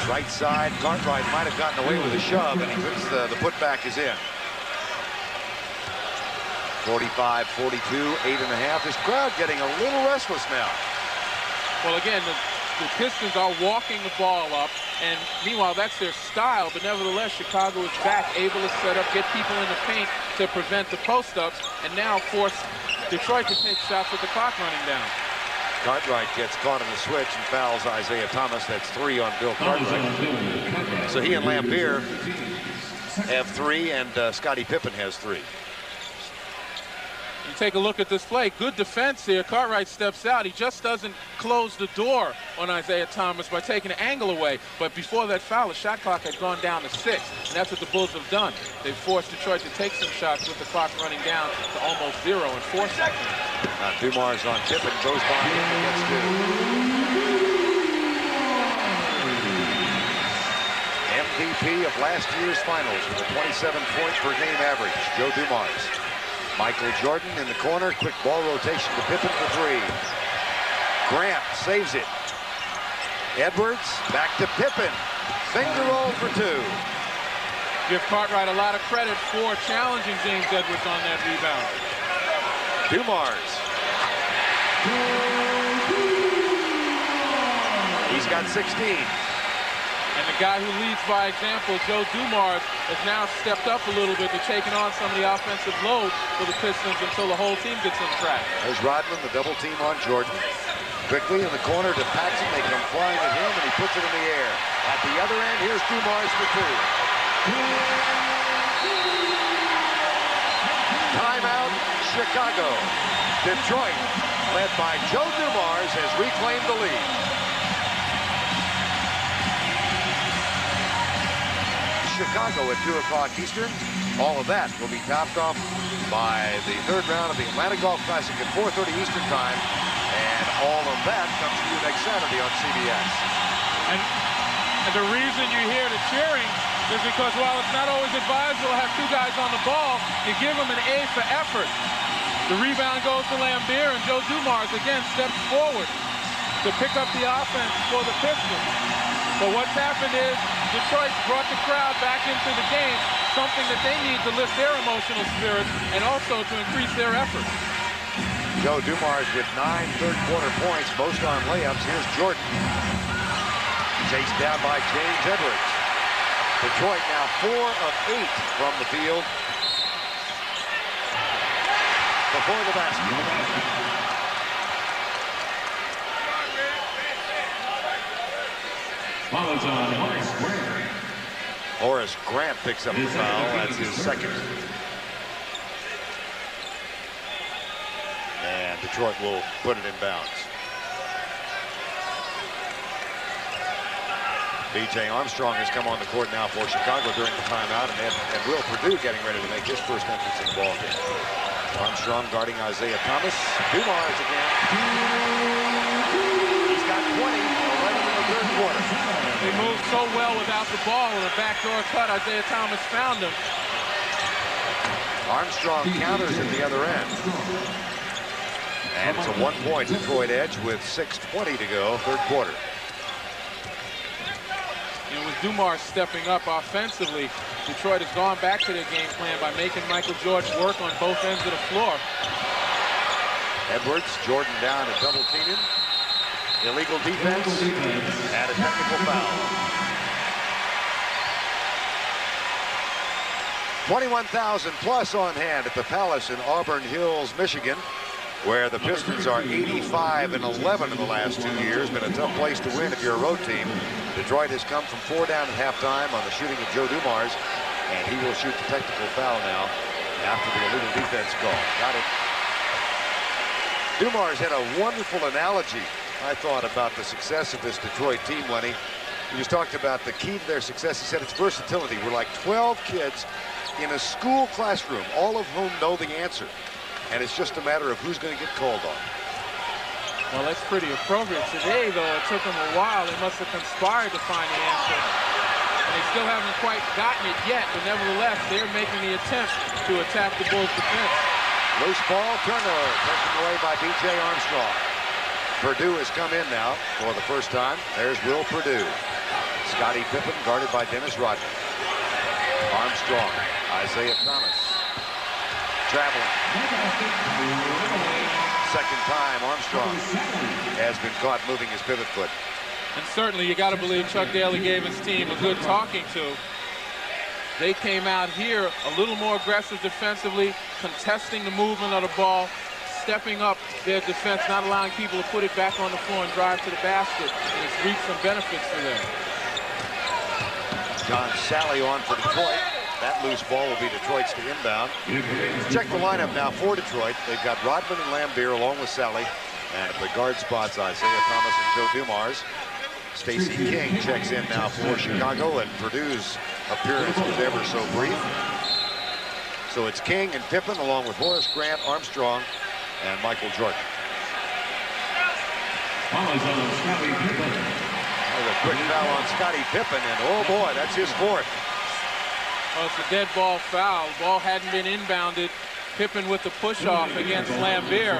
right side. Cartwright might have gotten away with a shove, and he puts the putback is in. 45-42, 8.5. This crowd getting a little restless now. Well, again, the Pistons are walking the ball up, and meanwhile, that's their style, but nevertheless, Chicago is back, able to set up, get people in the paint to prevent the post-ups, and now force Detroit to take shots with the clock running down. Cartwright gets caught in the switch and fouls Isaiah Thomas. That's 3 on Bill Cartwright. So he and Lambeer have 3, and Scottie Pippen has 3. You take a look at this play. Good defense here. Cartwright steps out. He just doesn't close the door on Isaiah Thomas by taking the angle away. But before that foul, the shot clock had gone down to 6. And that's what the Bulls have done. They've forced Detroit to take some shots with the clock running down to almost 0 in 4 seconds. Dumars on Pippen, goes by him and gets 2. MVP of last year's finals with a 27-point per game average, Joe Dumars. Michael Jordan in the corner. Quick ball rotation to Pippen for three. Grant saves it. Edwards back to Pippen. Finger roll for two. Give Cartwright a lot of credit for challenging James Edwards on that rebound. Dumars. He's got 16. And the guy who leads by example, Joe Dumars, has now stepped up a little bit to taking on some of the offensive load for the Pistons until the whole team gets in track. There's Rodman, the double team on Jordan. Quickly in the corner to Paxson. They come flying at him, and he puts it in the air. At the other end, here's Dumars for two. Timeout, Chicago. Detroit, led by Joe Dumars, has reclaimed the lead. Chicago at 2 o'clock Eastern. All of that will be topped off by the third round of the Atlanta Golf Classic at 4:30 Eastern Time. And all of that comes to you next Saturday on CBS. And the reason you hear the cheering is because while it's not always advisable to have two guys on the ball, you give them an A for effort. The rebound goes to Lambeer, and Joe Dumars again steps forward to pick up the offense for the Pistons. But what's happened is Detroit's brought the crowd back into the game, something that they need to lift their emotional spirits and also to increase their effort. Joe Dumars with 9 third-quarter points, most on layups. Here's Jordan. Chased down by James Edwards. Detroit now 4 of 8 from the field before the basket. Follows on Horace Grant. Horace Grant picks up the foul. That's his second. And Detroit will put it in bounds. B.J. Armstrong has come on the court now for Chicago during the timeout, and Will Perdue getting ready to make his first entrance in the ballgame. Armstrong guarding Isaiah Thomas. Dumars again. He's got 20 already in the third quarter. They moved so well without the ball. In a backdoor cut, Isaiah Thomas found him. Armstrong counters at the other end. And it's a 1-point Detroit edge with 6:20 to go, third quarter. You know, with Dumars stepping up offensively, Detroit has gone back to their game plan by making Michael Jordan work on both ends of the floor. Edwards, Jordan down and double teaming. Illegal defense and a technical foul. 21,000 plus on hand at the Palace in Auburn Hills, Michigan, where the Pistons are 85-11 in the last 2 years. Been a tough place to win if you're a road team. Detroit has come from 4 down at halftime on the shooting of Joe Dumars, and he will shoot the technical foul now after the illegal defense call. Got it. Dumars had a wonderful analogy, I thought, about the success of this Detroit team, Lenny. He just talked about the key to their success. He said it's versatility. We're like 12 kids in a school classroom, all of whom know the answer. And it's just a matter of who's going to get called on. Well, that's pretty appropriate. Today, though, it took them a while. They must have conspired to find the answer. And they still haven't quite gotten it yet, but nevertheless, they're making the attempt to attack the Bulls' defense. Loose ball, turnover, taken away by B.J. Armstrong. Perdue has come in now for the first time. There's Will Perdue. Scottie Pippen guarded by Dennis Rodman. Armstrong, Isaiah Thomas. Traveling. Second time Armstrong has been caught moving his pivot foot. And certainly you got to believe Chuck Daly gave his team a good talking to. They came out here a little more aggressive defensively, contesting the movement of the ball, stepping up their defense, not allowing people to put it back on the floor and drive to the basket. And it's reaped some benefits for them. John Sally on for Detroit. That loose ball will be Detroit's to inbound. Check the lineup now for Detroit. They've got Rodman and Lambeer along with Sally. And at the guard spots, Isaiah Thomas and Joe Dumars. Stacey King checks in now for Chicago, and Perdue's appearance was ever so brief. So it's King and Pippen along with Horace Grant, Armstrong, and Michael Jordan. Follows on Scottie Pippen. A quick foul on Scottie Pippen, and oh boy, that's his fourth. Well, it's a dead ball foul. The ball hadn't been inbounded Pippen with the push-off against Lambier,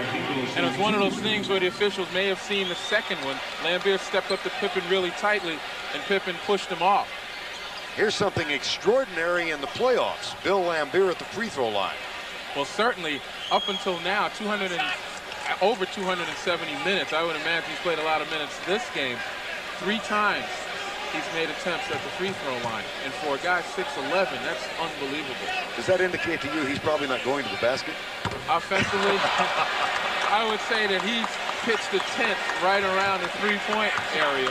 and it was one of those things where the officials may have seen the second one. Lambier stepped up to Pippen really tightly, and Pippen pushed him off. Here's something extraordinary in the playoffs. Bill Lambier at the free throw line. Well, certainly, up until now, over 270 minutes. I would imagine he's played a lot of minutes this game. 3 times he's made attempts at the free throw line. And for a guy 6'11", that's unbelievable. Does that indicate to you he's probably not going to the basket? Offensively, I would say that he's pitched a tent right around the three-point area.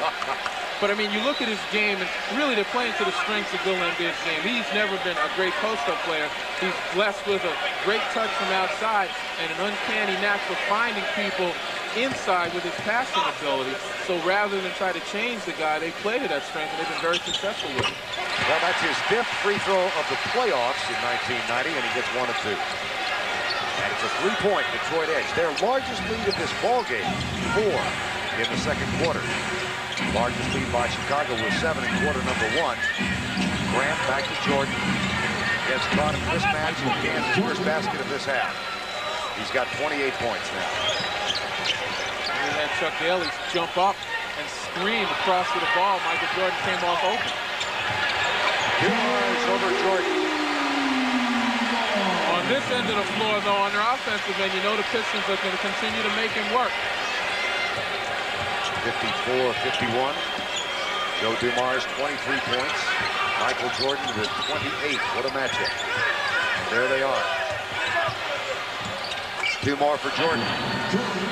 But, I mean, you look at his game, and really they're playing to the strengths of Bill Lambier's game. He's never been a great post-up player. He's blessed with a great touch from outside and an uncanny knack for finding people inside with his passing ability. So rather than try to change the guy, they play to that strength, and they've been very successful with it. Well, that's his 5th free throw of the playoffs in 1990, and he gets 1 of 2. And it's a 3-point Detroit edge. Their largest lead of this ball game, 4 in the second quarter. Largest lead by Chicago was 7 in quarter number 1. Grant back to Jordan. Gets caught in mismatch in Kansas' first basket of this half. He's got 28 points now. We had Chuck Daly jump up and scream across to the ball. Michael Jordan came off open. Dumars over Jordan. On this end of the floor, though, on their offensive end, you know the Pistons are going to continue to make him work. 54-51. Joe Dumars, 23 points. Michael Jordan with 28. What a matchup. And there they are. 2 more for Jordan.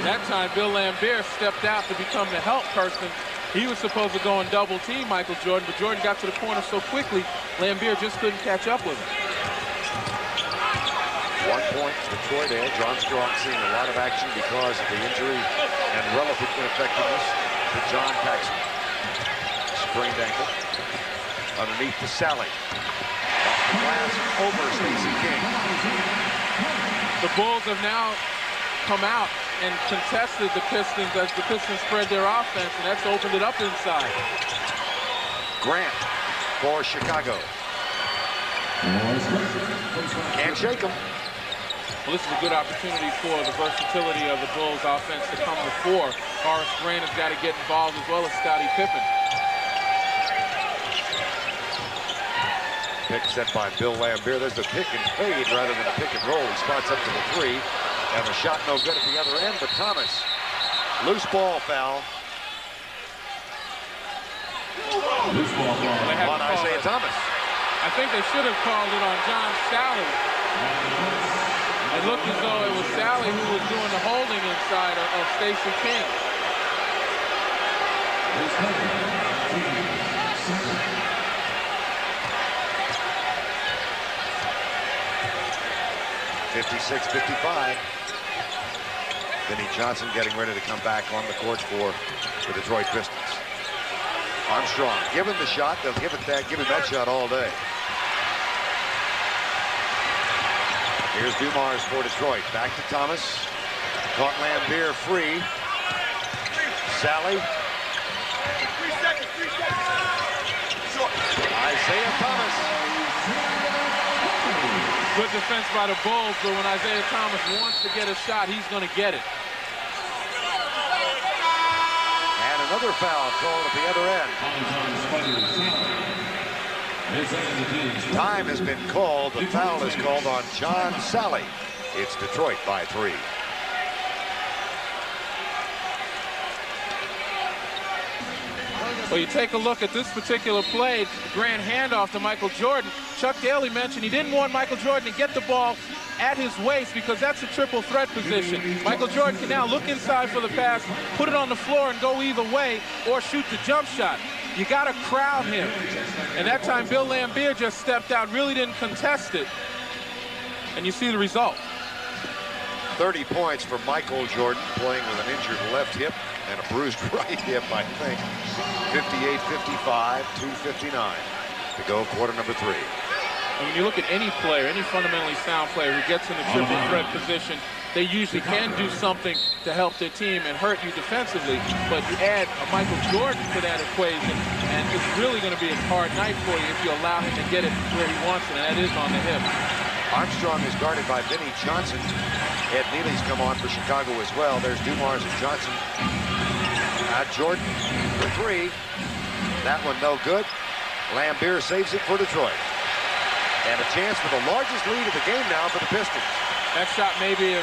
That time, Bill Lambier stepped out to become the help person. He was supposed to go and double team Michael Jordan, but Jordan got to the corner so quickly, Lambier just couldn't catch up with him. 1 point, Detroit edge. Armstrong seeing a lot of action because of the injury and relative ineffectiveness to John Paxson. Sprained ankle. Underneath to Sally. Off the glass over Stacey King. The Bulls have now come out and contested the Pistons as the Pistons spread their offense, and that's opened it up inside. Grant for Chicago. Can't shake him. Well, this is a good opportunity for the versatility of the Bulls offense to come to fore. Horace Grant has got to get involved as well as Scottie Pippen. Pick set by Bill Lambier. There's the pick and fade rather than a pick and roll. He spots up to the 3. And the shot no good at the other end, but Thomas. Loose ball foul. Loose ball foul. On Isaiah Thomas. I think they should have called it on John Sally. It looked as though it was Sally who was doing the holding inside of Stacey King. 56-55. Vinnie Johnson getting ready to come back on the court for the Detroit Pistons. Armstrong given the shot. They'll give him that shot all day. Here's Dumars for Detroit. Back to Thomas. Caught Lambier free. Sally. 3 seconds. Isaiah Thomas. Good defense by the Bulls, but when Isaiah Thomas wants to get a shot, he's going to get it. And another foul called at the other end. Time has been called. The foul is called on John Sally. It's Detroit by 3. Well, you take a look at this particular play, grand handoff to Michael Jordan. Chuck Daly mentioned he didn't want Michael Jordan to get the ball at his waist because that's a triple threat position. Michael Jordan can now look inside for the pass, put it on the floor and go either way or shoot the jump shot. You got to crowd him. And that time Bill Lambier just stepped out, really didn't contest it. And you see the result. 30 points for Michael Jordan, playing with an injured left hip and a bruised right hip, I think. 58-55, 2:59 to go, quarter number 3. And when you look at any player, any fundamentally sound player who gets in the triple threat position, they usually can do something to help their team and hurt you defensively. But you add a Michael Jordan to that equation, and it's really going to be a hard night for you if you allow him to get it where he wants it, and that is on the hip. Armstrong is guarded by Vinnie Johnson. Ed Neely's come on for Chicago as well. There's Dumars and Johnson. Jordan for three. That one no good. Lambier saves it for Detroit. And a chance for the largest lead of the game now for the Pistons. That shot may be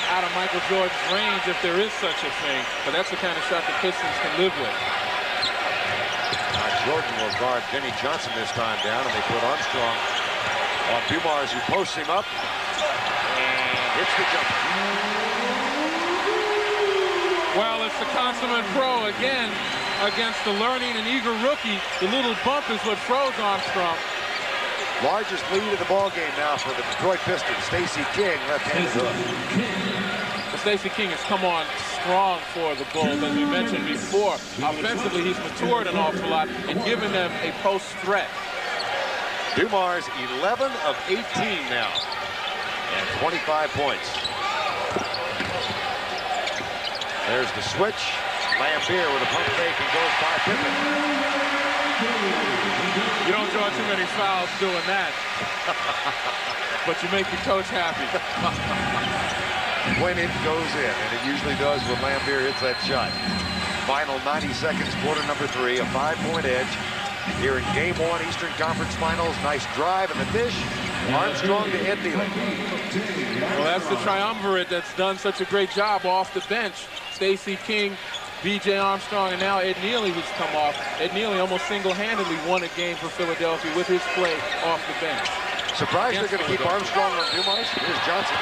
out of Michael Jordan's range if there is such a thing, but that's the kind of shot the Pistons can live with. Jordan will guard Vinnie Johnson this time down, and they put Armstrong on Dumars, who posts him up and hits the jumper. Well, it's the consummate pro again against the learning and eager rookie. The little bump is what froze Armstrong. Largest lead of the ball game now for the Detroit Pistons. Stacey King, left-handed hook. Stacey King has come on strong for the Bulls, as we mentioned before. Offensively, he's matured an awful lot and given them a post threat. Dumars 11 of 18 now, and 25 points. There's the switch. Lambier with a pump fake and goes by Pippen. You don't draw too many fouls doing that, but you make your coach happy. When it goes in, and it usually does when Lambier hits that shot. Final 90 seconds, quarter number 3, a 5-point edge. Here in Game 1, Eastern Conference Finals. Nice drive in the dish. Armstrong to Ed Neely. Well, that's the triumvirate that's done such a great job off the bench. Stacey King, B.J. Armstrong, and now Ed Neely, who's come off. Ed Neely almost single-handedly won a game for Philadelphia with his play off the bench. Surprised they're going to keep Armstrong on Dumars. Here's Johnson.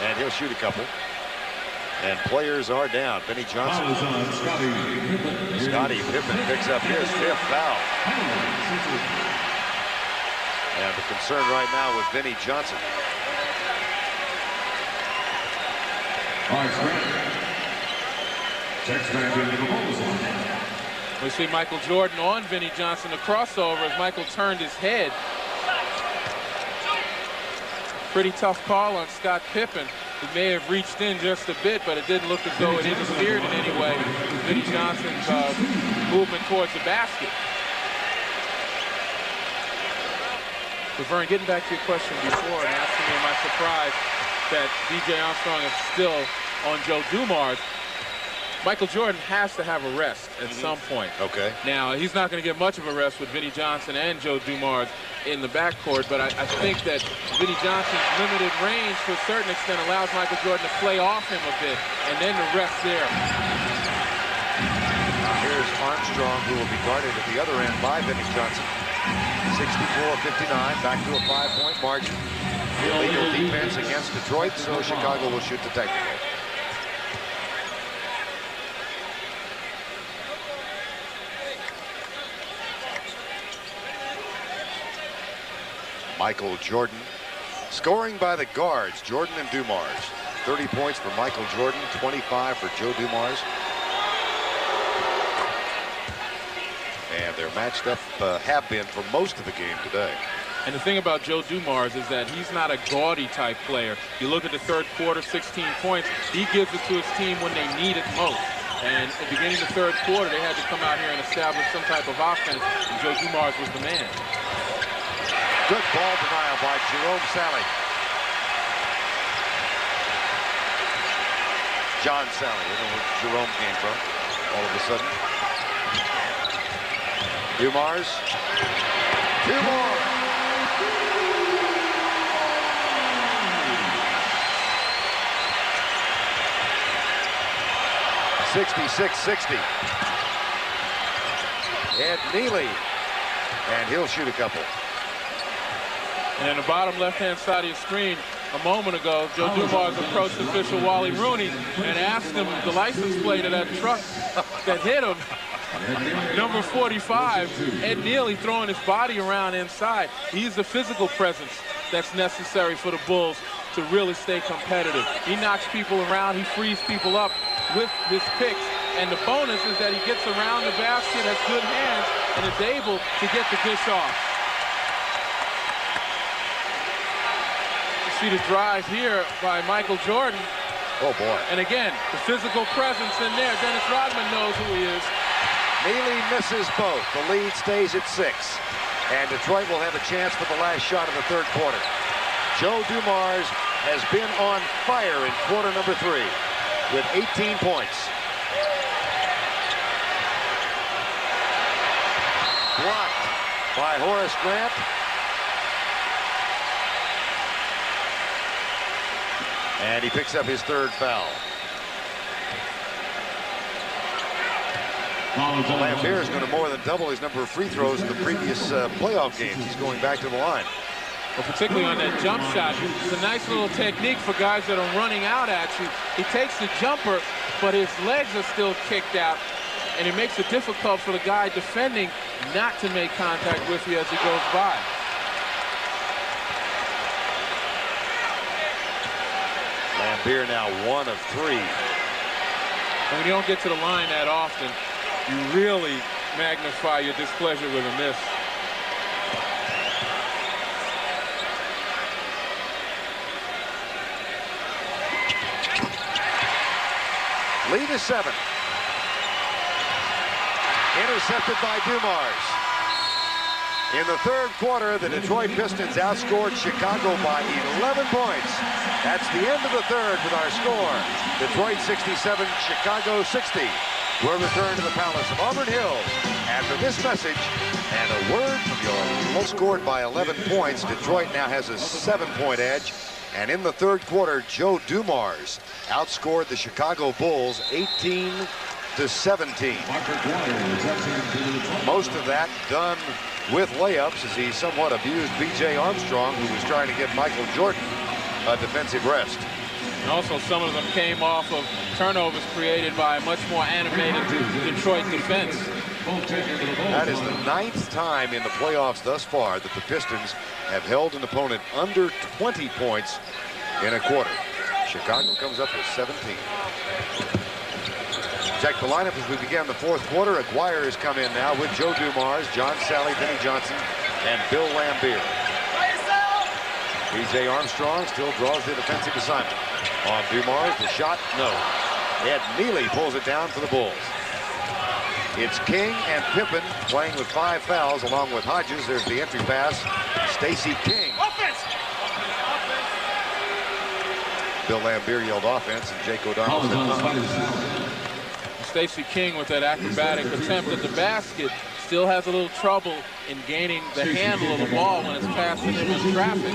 And he'll shoot a couple. And players are down. Vinnie Johnson. Scottie Pippen picks up his 5th foul. And the concern right now with Vinnie Johnson. We see Michael Jordan on Vinnie Johnson. The crossover as Michael turned his head. Pretty tough call on Scott Pippen. He may have reached in just a bit, but it didn't look as though it interfered in any way with Vinnie Johnson's movement towards the basket. But Vern, getting back to your question before and asking me, am I surprised that B.J. Armstrong is still on Joe Dumars? Michael Jordan has to have a rest at some point. Okay. Now, he's not going to get much of a rest with Vinnie Johnson and Joe Dumars in the backcourt, but I think that Vinnie Johnson's limited range to a certain extent allows Michael Jordan to play off him a bit, and then the rest there. Here's Armstrong, who will be guarded at the other end by Vinnie Johnson. 64-59, back to a 5-point margin. Illegal defense against Detroit, so Chicago will shoot the technical. Michael Jordan scoring by the guards, Jordan and Dumars. 30 points for Michael Jordan, 25 for Joe Dumars. And they're matched up, have been for most of the game today. And the thing about Joe Dumars is that he's not a gaudy type player. You look at the third quarter, 16 points. He gives it to his team when they need it most. And at the beginning of the third quarter, they had to come out here and establish some type of offense, and Joe Dumars was the man. Good ball denial by Jerome Salley. John Salley, I don't know where Jerome came from all of a sudden. Dumars. 2 more. 66-60. Ed Neely. And he'll shoot a couple. And in the bottom left-hand side of your screen, a moment ago, Joe Dumars approached official Wally Rooney and asked him the license plate of that truck that hit him. Number 45, Ed Neely throwing his body around inside. He's the physical presence that's necessary for the Bulls to really stay competitive. He knocks people around, he frees people up with his picks. And the bonus is that he gets around the basket, has good hands, and is able to get the dish off. See the drive here by Michael Jordan. Oh, boy. And again, the physical presence in there. Dennis Rodman knows who he is. Neely misses both. The lead stays at 6. And Detroit will have a chance for the last shot of the third quarter. Joe Dumars has been on fire in quarter number 3 with 18 points. Blocked by Horace Grant. And he picks up his 3rd foul. Lambier is going to more than double his number of free throws in the previous playoff games. He's going back to the line. Well, particularly on that jump shot, it's a nice little technique for guys that are running out at you. He takes the jumper, but his legs are still kicked out, and it makes it difficult for the guy defending not to make contact with you as he goes by. Lambier now 1 of 3. And when you don't get to the line that often, you really magnify your displeasure with a miss. Lead is 7. Intercepted by Dumars. In the 3rd quarter, the Detroit Pistons outscored Chicago by 11 points. That's the end of the 3rd with our score. Detroit 67, Chicago 60. We'll return to the Palace of Auburn Hills after this message and a word from your scored by 11 points. Detroit now has a 7-point edge. And in the 3rd quarter, Joe Dumars outscored the Chicago Bulls 18-17. Most of that done with layups as he somewhat abused B.J. Armstrong, who was trying to give Michael Jordan a defensive rest. And also some of them came off of turnovers created by a much more animated Detroit defense. That is the 9th time in the playoffs thus far that the Pistons have held an opponent under 20 points in a quarter. Chicago comes up with 17. Check the lineup as we begin the 4th quarter. Aguirre has come in now with Joe Dumars, John Sally, Vinnie Johnson, and Bill Lambier. B.J. Armstrong still draws the defensive assignment. On Dumars, the shot, no. Ed Neely pulls it down for the Bulls. It's King and Pippen playing with 5 fouls along with Hodges. There's the entry pass. Stacey King. Offense! Bill Lambier yelled offense, and Jake O'Donnell said nothing. Stacey King with that acrobatic attempt at the basket still has a little trouble in gaining the handle of the ball when it's passing him in traffic.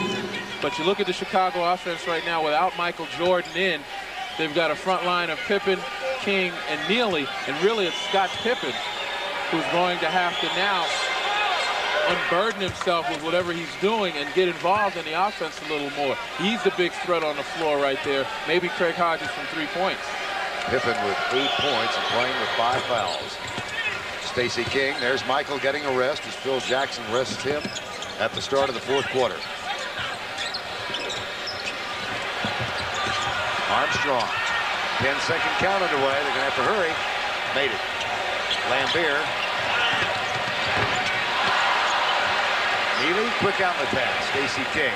But you look at the Chicago offense right now without Michael Jordan in, they've got a front line of Pippen, King, and Neely, and really it's Scott Pippen who's going to have to now unburden himself with whatever he's doing and get involved in the offense a little more. He's the big threat on the floor right there. Maybe Craig Hodges from 3 points. Pippen with 8 points and playing with 5 fouls. Stacey King, there's Michael getting a rest as Phil Jackson rests him at the start of the 4th quarter. Armstrong, 10-second count underway. They're going to have to hurry. Made it. Lambier. Neely, quick outlet pass. Stacey King.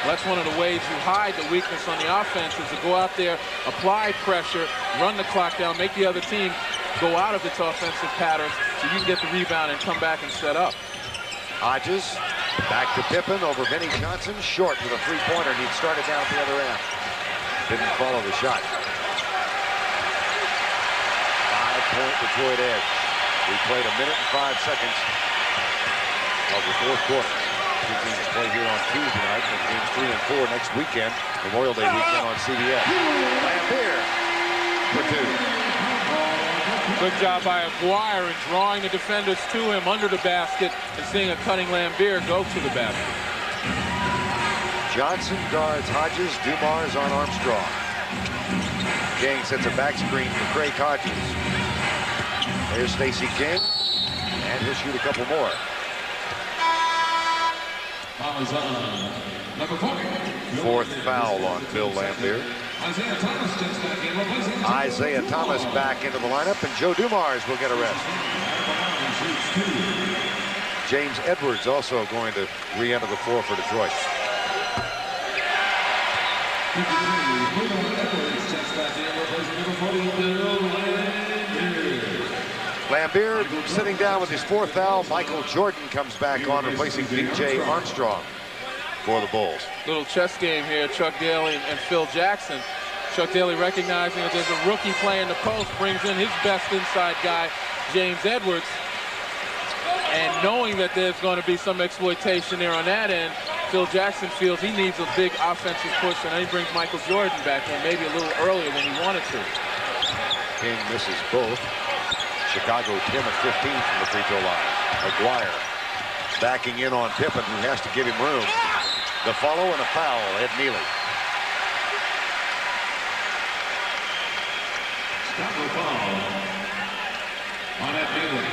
That's one of the ways you hide the weakness on the offense is to go out there, apply pressure, run the clock down, make the other team go out of its offensive patterns so you can get the rebound and come back and set up. Hodges back to Pippen over Vinnie Johnson. Short with a 3-pointer, and he'd started down at the other end. Didn't follow the shot. 5-point Detroit edge. We played 1 minute and 5 seconds of the 4th quarter. Two teams play here on Tuesday night, and games 3 and 4 next weekend, Memorial Day weekend on CBS. Lambier for 2. Good job by Aguirre in drawing the defenders to him under the basket and seeing a cutting Lambier go to the basket. Johnson guards Hodges, Dumars on Armstrong. King sets a back screen for Craig Hodges. There's Stacey King, and he'll shoot a couple more. Fourth foul on Bill Lambier. Isaiah Thomas back into the lineup, and Joe Dumars will get a rest. James Edwards also going to re-enter the floor for Detroit. Lambier sitting down with his 4th foul. Michael Jordan comes back on, replacing B.J. Armstrong. for the Bulls. Little chess game here, Chuck Daly and Phil Jackson. Chuck Daly recognizing that there's a rookie playing the post, brings in his best inside guy, James Edwards. And knowing that there's going to be some exploitation there on that end, Phil Jackson feels he needs a big offensive push, and then he brings Michael Jordan back in maybe a little earlier than he wanted to. King misses both. Chicago 10 of 15 from the free throw line. McGuire backing in on Pippen, who has to give him room. The follow and a foul, Ed Neely. Chicago foul on Ed Neely.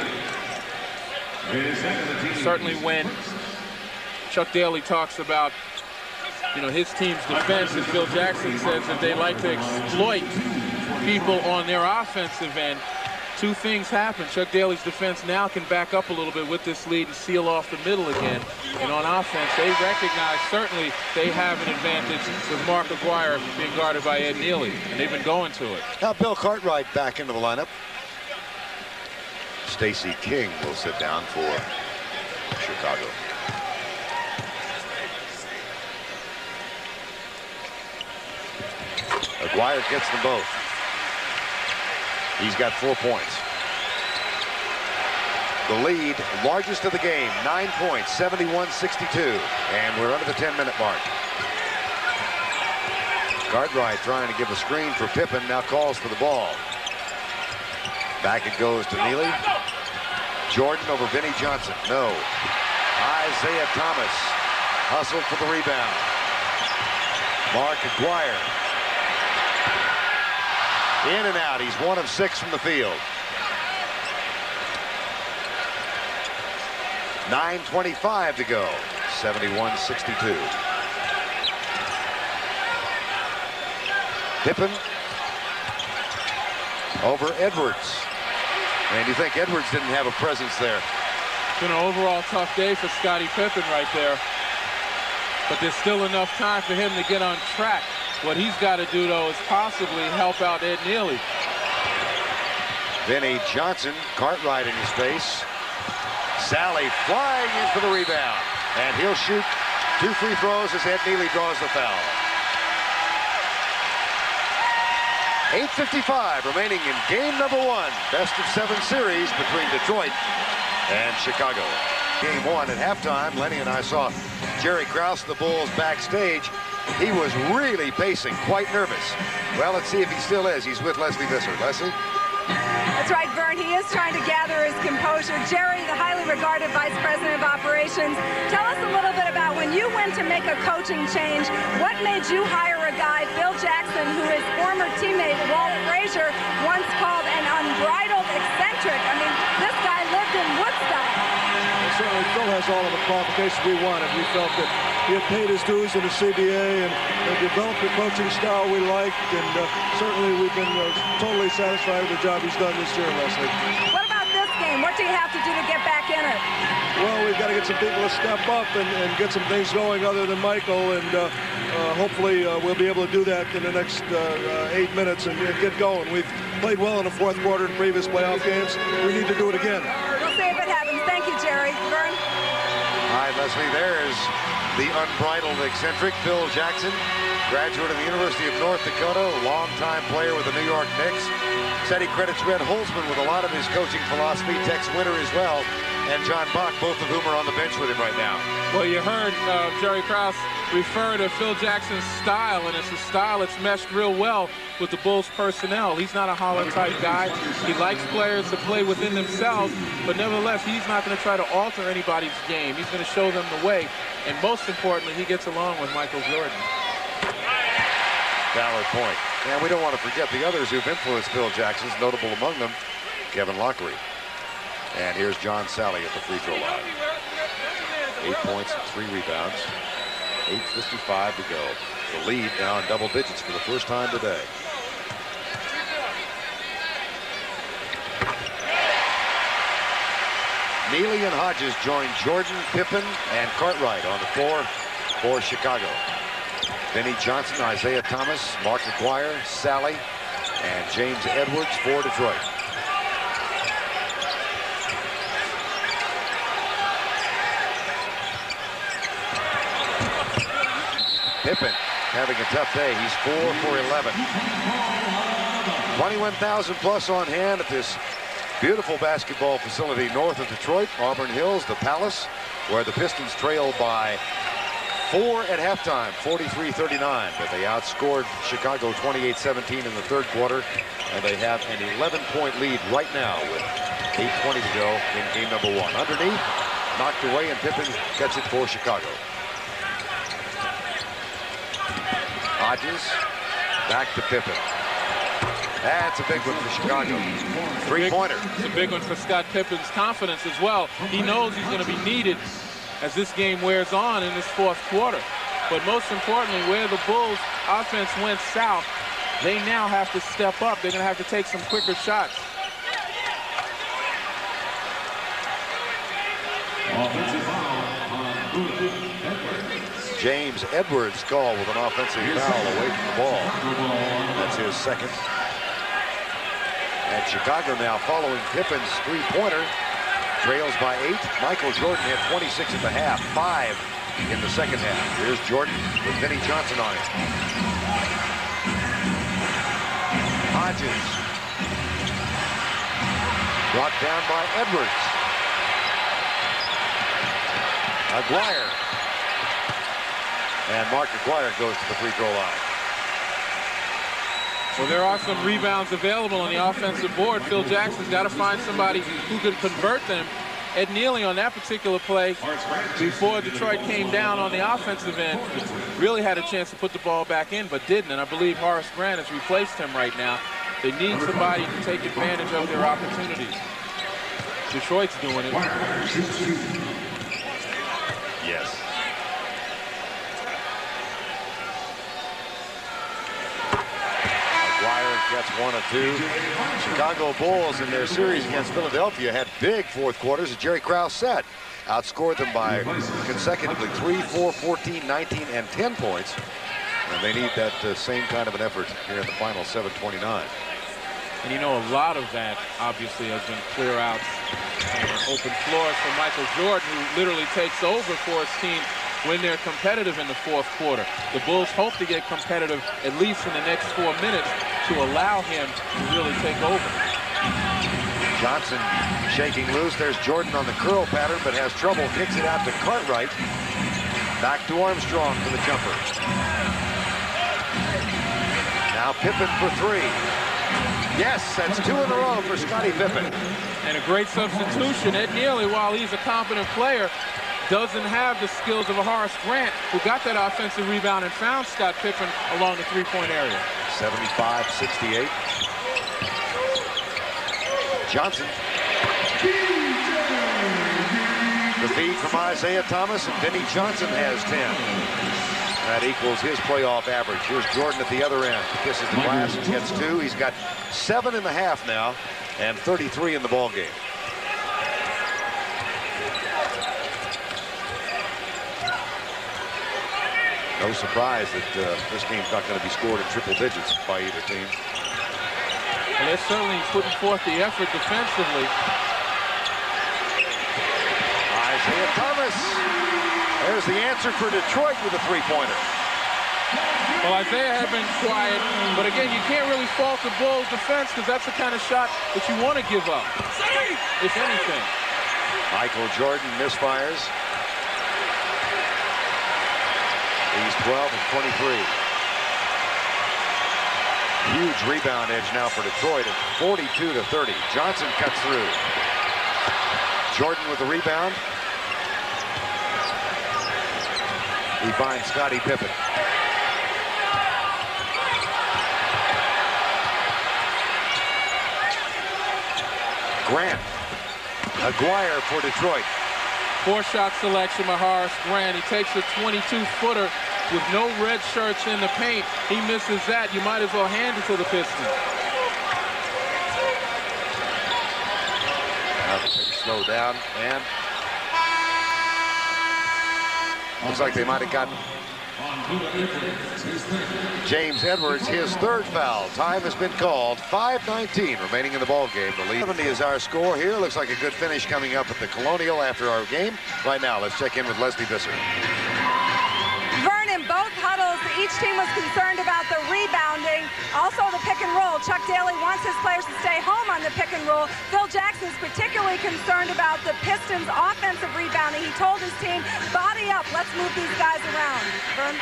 Certainly when Chuck Daly talks about, you know, his team's defense, and Phil Jackson says that they like to exploit people on their offensive end, two things happen. Chuck Daly's defense now can back up a little bit with this lead and seal off the middle again. And on offense, they recognize certainly they have an advantage with Mark McGuire being guarded by Ed Neely, and they've been going to it. Now Bill Cartwright back into the lineup. Stacey King will sit down for Chicago. McGuire gets them both. He's got 4 points. The lead, largest of the game, 9 points, 71-62. And we're under the 10-minute mark. Cartwright trying to give a screen for Pippen, now calls for the ball. Back it goes to Neely. Jordan over Vinnie Johnson. No. Isaiah Thomas hustled for the rebound. Mark McGuire. In and out. He's 1 of 6 from the field. 9:25 to go. 71-62. Pippen over Edwards. And you think Edwards didn't have a presence there? It's been an overall tough day for Scottie Pippen right there. But there's still enough time for him to get on track. What he's got to do, though, is possibly help out Ed Neely. Vinnie Johnson, Cartwright in his face. Sally flying in for the rebound. And he'll shoot 2 free throws as Ed Neely draws the foul. 8:55 remaining in game number 1. Best of 7 series between Detroit and Chicago. Game 1 at halftime. Lenny and I saw Jerry Krause, the Bulls, backstage. He was really pacing, quite nervous. Well, let's see if he still is. He's with Leslie Visser. Leslie? That's right, Vern. He is trying to gather his composure. Jerry, the highly regarded Vice President of Operations, tell us a little bit about when you went to make a coaching change. What made you hire a guy, Phil Jackson, who his former teammate, Walt Frazier, once called an unbridled eccentric? I mean, this guy lived in Woodstock. Certainly, Phil has all of the qualifications we wanted. We felt that he had paid his dues in the CBA and developed the coaching style we liked, and certainly we've been totally satisfied with the job he's done this year, Leslie. What about this game? What do you have to do to get back in it? Well, we've got to get some people to step up and get some things going other than Michael, and hopefully we'll be able to do that in the next 8 minutes and get going. We've played well in the 4th quarter in previous playoff games. We need to do it again. We'll see if it happens. Thank you, Jerry. Vern? All right, Leslie, there's the unbridled eccentric, Phil Jackson, graduate of the University of North Dakota, longtime player with the New York Knicks. Said he credits Red Holzman with a lot of his coaching philosophy, Tex Winter as well, and John Bach, both of whom are on the bench with him right now. Well, you heard Jerry Krause refer to Phil Jackson's style, and it's a style that's meshed real well with the Bulls personnel. He's not a holler-type guy. He likes players to play within themselves, but nevertheless, he's not going to try to alter anybody's game. He's going to show them the way, and most importantly, he gets along with Michael Jordan. Valid point. And we don't want to forget the others who've influenced Phil Jackson's, notable among them, Kevin Lockery. And here's John Sally at the free throw line. 8 points and 3 rebounds. 8:55 to go. The lead now in double digits for the first time today. Neely and Hodges join Jordan, Pippen, and Cartwright on the floor for Chicago. Vinnie Johnson, Isaiah Thomas, Mark McGuire, Sally, and James Edwards for Detroit. Pippen having a tough day. He's 4 for 11. 21,000 plus on hand at this beautiful basketball facility north of Detroit, Auburn Hills, the Palace, where the Pistons trail by 4 at halftime, 43-39. But they outscored Chicago 28-17 in the third quarter, and they have an 11-point lead right now with 8:20 to go in game number 1. Underneath, knocked away, and Pippen gets it for Chicago. Hodges, back to Pippen. That's a big one for Chicago. Three-pointer. It's a big one for Scott Pippen's confidence as well. He knows he's going to be needed as this game wears on in this fourth quarter. But most importantly, where the Bulls' offense went south, they now have to step up. They're going to have to take some quicker shots. Offensive foul on James Edwards called with an offensive foul away from the ball. That's his second. And Chicago now following Pippen's three-pointer. Trails by 8. Michael Jordan had 26 at the half, 5 in the second half. Here's Jordan with Vinnie Johnson on it. Hodges. Brought down by Edwards. Aguirre. And Mark Aguirre goes to the free throw line. Well, there are some rebounds available on the offensive board. Phil Jackson's got to find somebody who could convert them. Ed Nealy on that particular play, before Detroit came down on the offensive end, really had a chance to put the ball back in, but didn't. And I believe Horace Grant has replaced him right now. They need somebody to take advantage of their opportunities. Detroit's doing it. Yes. Gets 1 of 2. Chicago Bulls in their series against Philadelphia had big fourth quarters, as Jerry Krause said. Outscored them by consecutively 3, 4, 14, 19, and 10 points. And they need that same kind of an effort here in the final 7:29. And you know, a lot of that obviously has been clear outs and open floors for Michael Jordan, who literally takes over for his team when they're competitive in the fourth quarter. The Bulls hope to get competitive at least in the next 4 minutes to allow him to really take over. Johnson shaking loose. There's Jordan on the curl pattern, but has trouble. Kicks it out to Cartwright. Back to Armstrong for the jumper. Now Pippen for 3. Yes, that's 2 in a row for Scottie Pippen. And a great substitution. Ed Nealy, while he's a competent player, doesn't have the skills of a Horace Grant, who got that offensive rebound and found Scott Pippen along the three-point area. 75-68. Johnson. The feed from Isaiah Thomas, and Vinnie Johnson has 10. That equals his playoff average. Here's Jordan at the other end. Kisses the glass and gets 2. He's got 7.5 now and 33 in the ball game. No surprise that this game's not going to be scored in triple digits by either team. Well, they're certainly putting forth the effort defensively. Isaiah Thomas. There's the answer for Detroit with a three-pointer. Well, Isaiah had been quiet, but again, you can't really fault the Bulls' defense because that's the kind of shot that you want to give up, if anything. Michael Jordan misfires. He's 12 and 23. Huge rebound edge now for Detroit at 42-30. Johnson cuts through. Jordan with the rebound. He finds Scottie Pippen. Grant. Aguirre for Detroit. 4-shot selection by Horace Grant. He takes a 22-footer with no red shirts in the paint. He misses that. You might as well hand it to the Pistons. Slow down, and looks like they might have gotten James Edwards his third foul. Time has been called. 5:19 remaining in the ball game. The lead 70 is our score here. Looks like a good finish coming up at the Colonial after our game. Right now, let's check in with Leslie Visser. Vernon, both huddles team was concerned about the rebounding, also the pick and roll. Chuck Daly wants his players to stay home on the pick and roll. Phil Jackson's particularly concerned about the Pistons' offensive rebounding. He told his team, body up, let's move these guys around. Vern?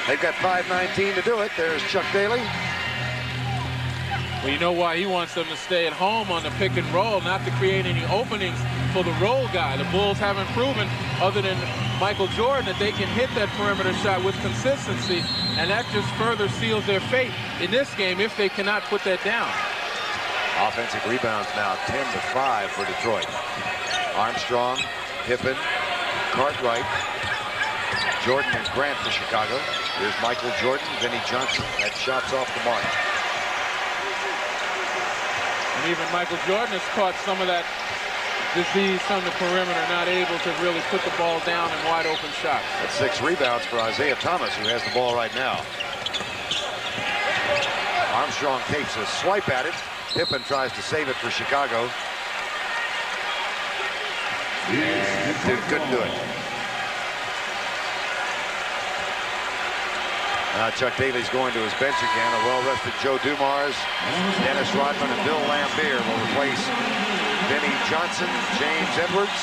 They've got 5:19 to do it. There's Chuck Daly. Well, you know why he wants them to stay at home on the pick and roll, not to create any openings for the roll guy. The Bulls haven't proven, other than Michael Jordan, that they can hit that perimeter shot with consistency, and that just further seals their fate in this game if they cannot put that down. Offensive rebounds now 10-5 for Detroit. Armstrong, Pippen, Cartwright, Jordan and Grant for Chicago. Here's Michael Jordan, Vinnie Johnson. That shot's off the mark. And even Michael Jordan has caught some of that disease from the perimeter, not able to really put the ball down in wide open shots. That's 6 rebounds for Isaiah Thomas, who has the ball right now. Armstrong takes a swipe at it. Pippen tries to save it for Chicago. And couldn't do it. Chuck Daly's going to his bench again. A well-rested Joe Dumars, Dennis Rodman, and Bill Lambier will replace Vinnie Johnson, James Edwards,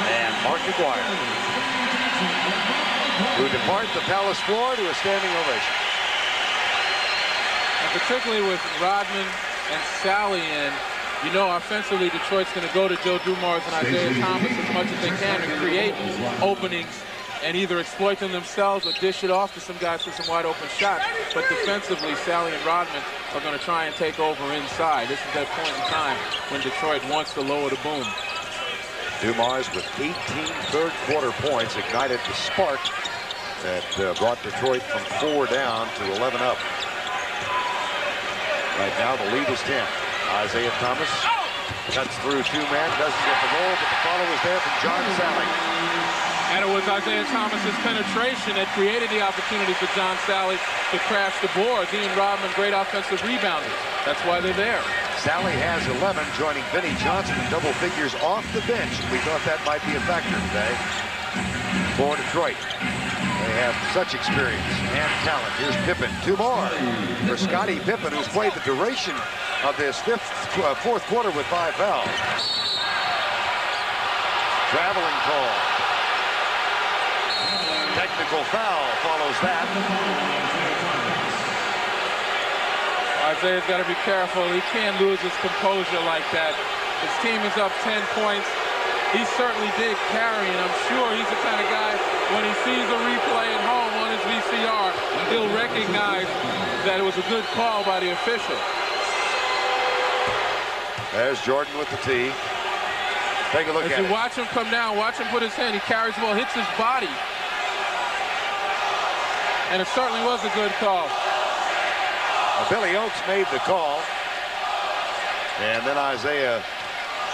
and Mark McGuire, who depart the Palace floor to a standing ovation. And particularly with Rodman and Sally in, you know, offensively, Detroit's going to go to Joe Dumars and Isaiah Thomas as much as they can to create openings and either exploit them themselves or dish it off to some guys for some wide open shots. But defensively, Sally and Rodman are going to try and take over inside. This is that point in time when Detroit wants to lower the boom. Dumars with 18 third-quarter points ignited the spark that brought Detroit from 4 down to 11 up. Right now, the lead is 10. Isaiah Thomas cuts through 2 men, doesn't get the roll, but the follow is there from John Sally. And it was Isaiah Thomas's penetration that created the opportunity for John Sally to crash the boards. He and Rodman, great offensive rebounders. That's why they're there. Sally has 11, joining Vinnie Johnson in double figures off the bench. We thought that might be a factor today for Detroit. They have such experience and talent. Here's Pippen, 2 more for Scottie Pippen, who's played the duration of this fourth quarter with 5 fouls. Traveling call. Technical foul follows that. Isaiah's got to be careful. He can't lose his composure like that. His team is up 10 points. He certainly did carry, and I'm sure he's the kind of guy, when he sees a replay at home on his VCR, he'll recognize that it was a good call by the official. There's Jordan with the tee. Take a look at it. As you watch him come down, watch him put his hand. He carries the ball, hits his body. And it certainly was a good call. Billy Oakes made the call. And then Isaiah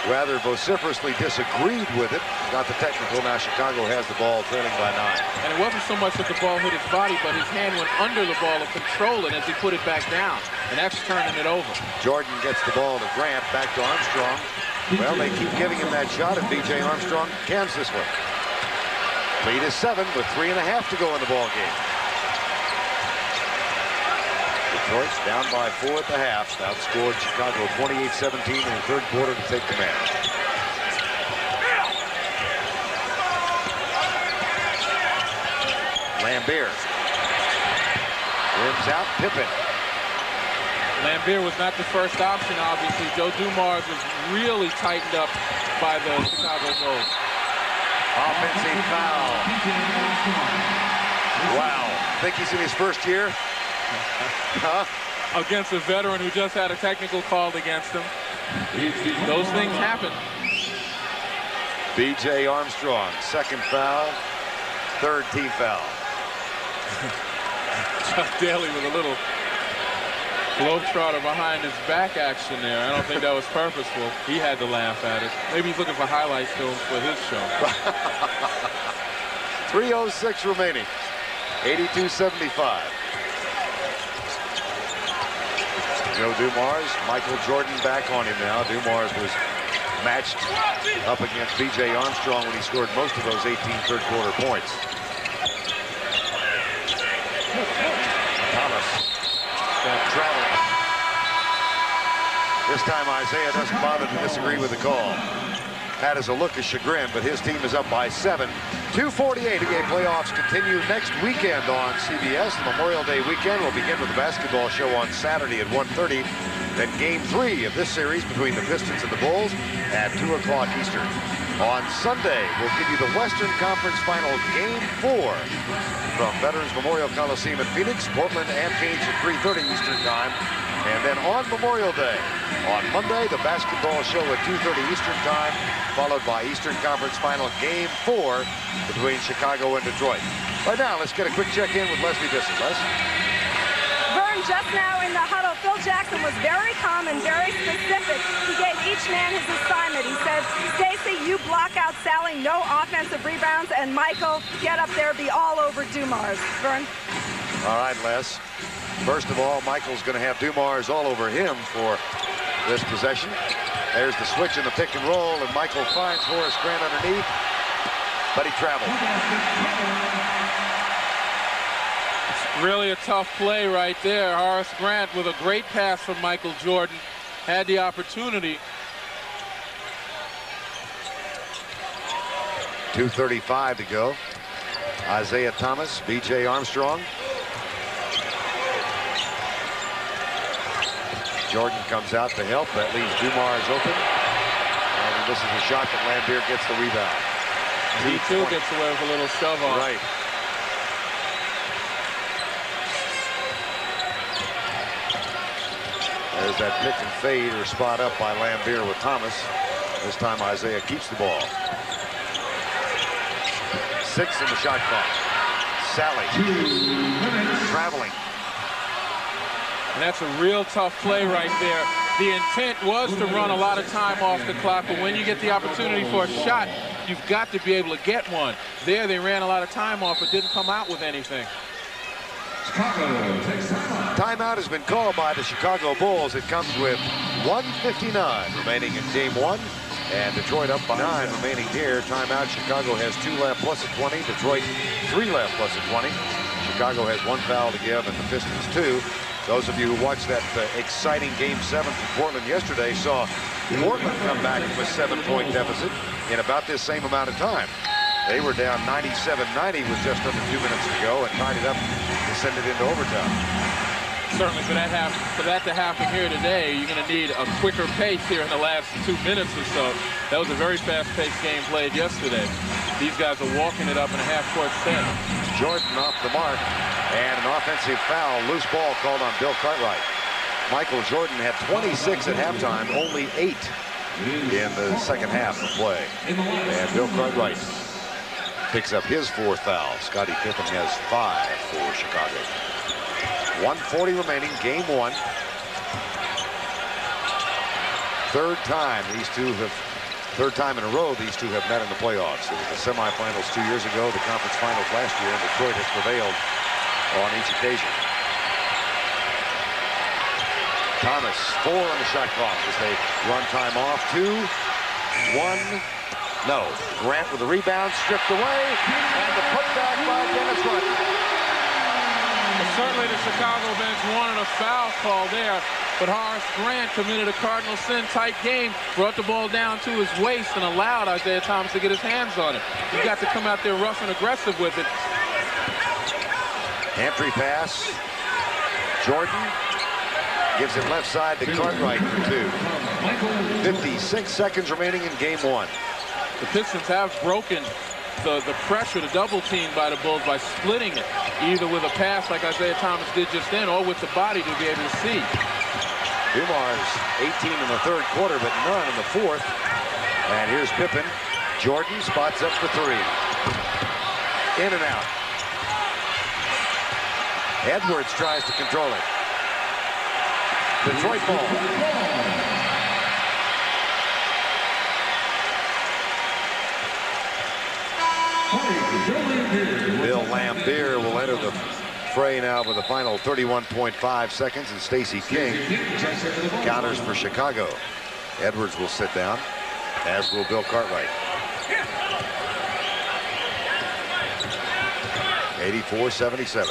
rather vociferously disagreed with it. Got the technical. Now Chicago has the ball, trailing by 9. And it wasn't so much that the ball hit his body, but his hand went under the ball to control it as he put it back down. And that's turning it over. Jordan gets the ball to Grant, back to Armstrong. Well, they keep giving him that shot, and B.J. Armstrong cans this one. Lead is 7 with 3.5 to go in the ball game. Detroit's down by 4 at the half. Outscored Chicago 28-17 in the third quarter to take the match. Lambier. Rims out, Pippen. Lambier was not the first option, obviously. Joe Dumars was really tightened up by the Chicago Bulls. Offensive foul. Wow. Think he's in his first year? Huh? Against a veteran who just had a technical called against him. Those things happen. B.J. Armstrong, second foul, third team foul. Chuck Daly with a little globetrotter behind his back action there. I don't think that was purposeful. He had to laugh at it. Maybe he's looking for highlights films for his show. 3:06 remaining. 82-75. Joe Dumars, Michael Jordan back on him now. Dumars was matched up against B.J. Armstrong when he scored most of those 18 third quarter points. traveling. This time Isaiah doesn't bother to disagree with the call. That is a look of chagrin, but his team is up by 7. 2:48. NBA playoffs continue next weekend on CBS. The Memorial Day weekend will begin with the basketball show on Saturday at 1:30. Then Game 3 of this series between the Pistons and the Bulls at 2 o'clock Eastern. On Sunday, we'll give you the Western Conference Final Game 4 from Veterans Memorial Coliseum in Phoenix, Portland, and Phoenix at 3:30 Eastern Time. And then on Memorial Day, on Monday, the basketball show at 2:30 Eastern Time, followed by Eastern Conference Final Game 4 between Chicago and Detroit. Right now, let's get a quick check-in with Leslie Bissett. Les? Vern, just now in the huddle, Phil Jackson was very calm and very specific. He gave each man his assignment. He said, Stacey, you block out Sally, no offensive rebounds, and Michael, get up there, be all over Dumars. Vern? All right, Les. First of all, Michael's going to have Dumars all over him for this possession. There's the switch in the pick and roll, and Michael finds Horace Grant underneath, but he traveled. It's really a tough play right there. Horace Grant with a great pass from Michael Jordan had the opportunity. 2:35 to go. Isaiah Thomas, B.J. Armstrong. Jordan comes out to help. That leaves Dumars open. And he misses a shot, but Lambier gets the rebound. He too gets away with a little shove on. Right. There's that pick and fade or spot up by Lambier with Thomas. This time Isaiah keeps the ball. 6 in the shot clock. Sally traveling. And that's a real tough play right there. The intent was to run a lot of time off the clock, but when you get the opportunity for a shot, you've got to be able to get one. There they ran a lot of time off, but didn't come out with anything. Timeout has been called by the Chicago Bulls. It comes with 1:59 remaining in Game 1. And Detroit up by 9 remaining here. Timeout. Chicago has 2 left plus a 20. Detroit 3 left plus a 20. Chicago has 1 foul to give, and the Pistons 2. Those of you who watched that exciting Game 7 from Portland yesterday saw Portland come back from a 7-point deficit in about this same amount of time. They were down 97-90 with just under 2 minutes to go and tied it up to send it into overtime. Certainly for that to happen here today, you're going to need a quicker pace here in the last 2 minutes or so. That was a very fast-paced game played yesterday. These guys are walking it up in a half-court set. Jordan off the mark, and an offensive foul, loose ball called on Bill Cartwright. Michael Jordan had 26 at halftime, only 8 in the second half of play. And Bill Cartwright picks up his 4th foul. Scottie Pippen has 5 for Chicago. 1:40 remaining, Game 1. Third time in a row these two have met in the playoffs. It was the semifinals 2 years ago, the conference finals last year, and Detroit has prevailed on each occasion. Thomas, 4 on the shot clock as they run time off. 2, 1, no. Grant with the rebound, stripped away, and the putback by Dennis Rodman. Certainly the Chicago bench wanted a foul call there, but Horace Grant committed a cardinal sin. Tight game, brought the ball down to his waist and allowed Isaiah Thomas to get his hands on it. You got to come out there rough and aggressive with it. Entry pass. Jordan gives it left side to Cartwright for 2. 56 seconds remaining in Game 1. The Pistons have broken the pressure, the double team by the Bulls by splitting it, either with a pass like Isaiah Thomas did just then or with the body to be able to see. Dumars 18 in the 3rd quarter, but none in the 4th. And here's Pippen. Jordan spots up the 3. In and out. Edwards tries to control it. Detroit ball. Bill Lambier will enter the fray now with the final 31.5 seconds, and Stacey King counters for Chicago. Edwards will sit down, as will Bill Cartwright. 84-77.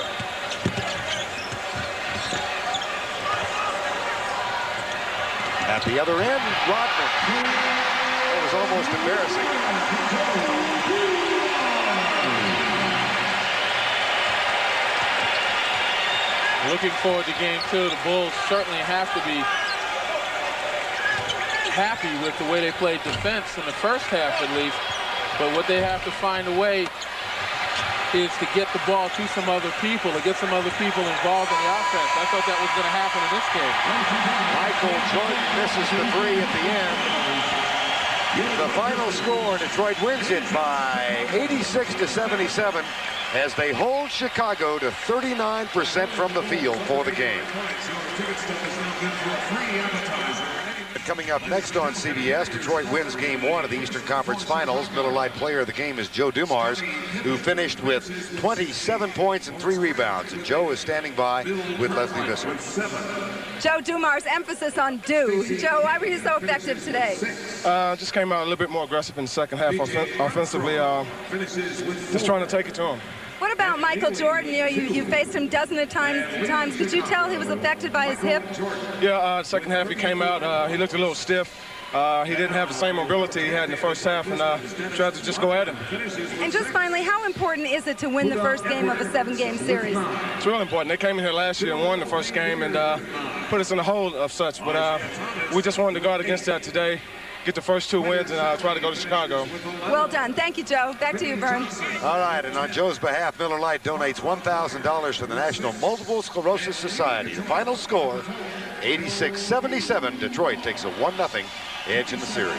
At the other end, Rodman. That was almost embarrassing. Looking forward to game 2. The Bulls certainly have to be happy with the way they played defense in the first half at least. But what they have to find a way is to get the ball to some other people, to get some other people involved in the offense. I thought that was going to happen in this game. Michael Jordan misses the 3 at the end. The final score, Detroit wins it by 86-77 as they hold Chicago to 39% from the field for the game. Coming up next on CBS, Detroit wins game 1 of the Eastern Conference Finals. Miller Lite player of the game is Joe Dumars, who finished with 27 points and 3 rebounds. And Joe is standing by with Leslie Visser. Joe Dumars, emphasis on do. Joe, why were you so effective today? Just came out a little bit more aggressive in the second half offensively, just trying to take it to him. What about Michael Jordan? You know, you faced him dozens of times. Could you tell he was affected by his hip? Yeah, second half he came out. He looked a little stiff. He didn't have the same mobility he had in the first half, and tried to just go at him. And just finally, how important is it to win the first game of a 7-game series? It's really important. They came in here last year and won the first game and put us in a hole of such. But we just wanted to guard against that today, get the first 2 wins, and try to go to Chicago. Well done. Thank you, Joe. Back to you, Vern. All right, and on Joe's behalf, Miller Lite donates $1,000 to the National Multiple Sclerosis Society. The final score, 86-77. Detroit takes a 1-0 edge in the series.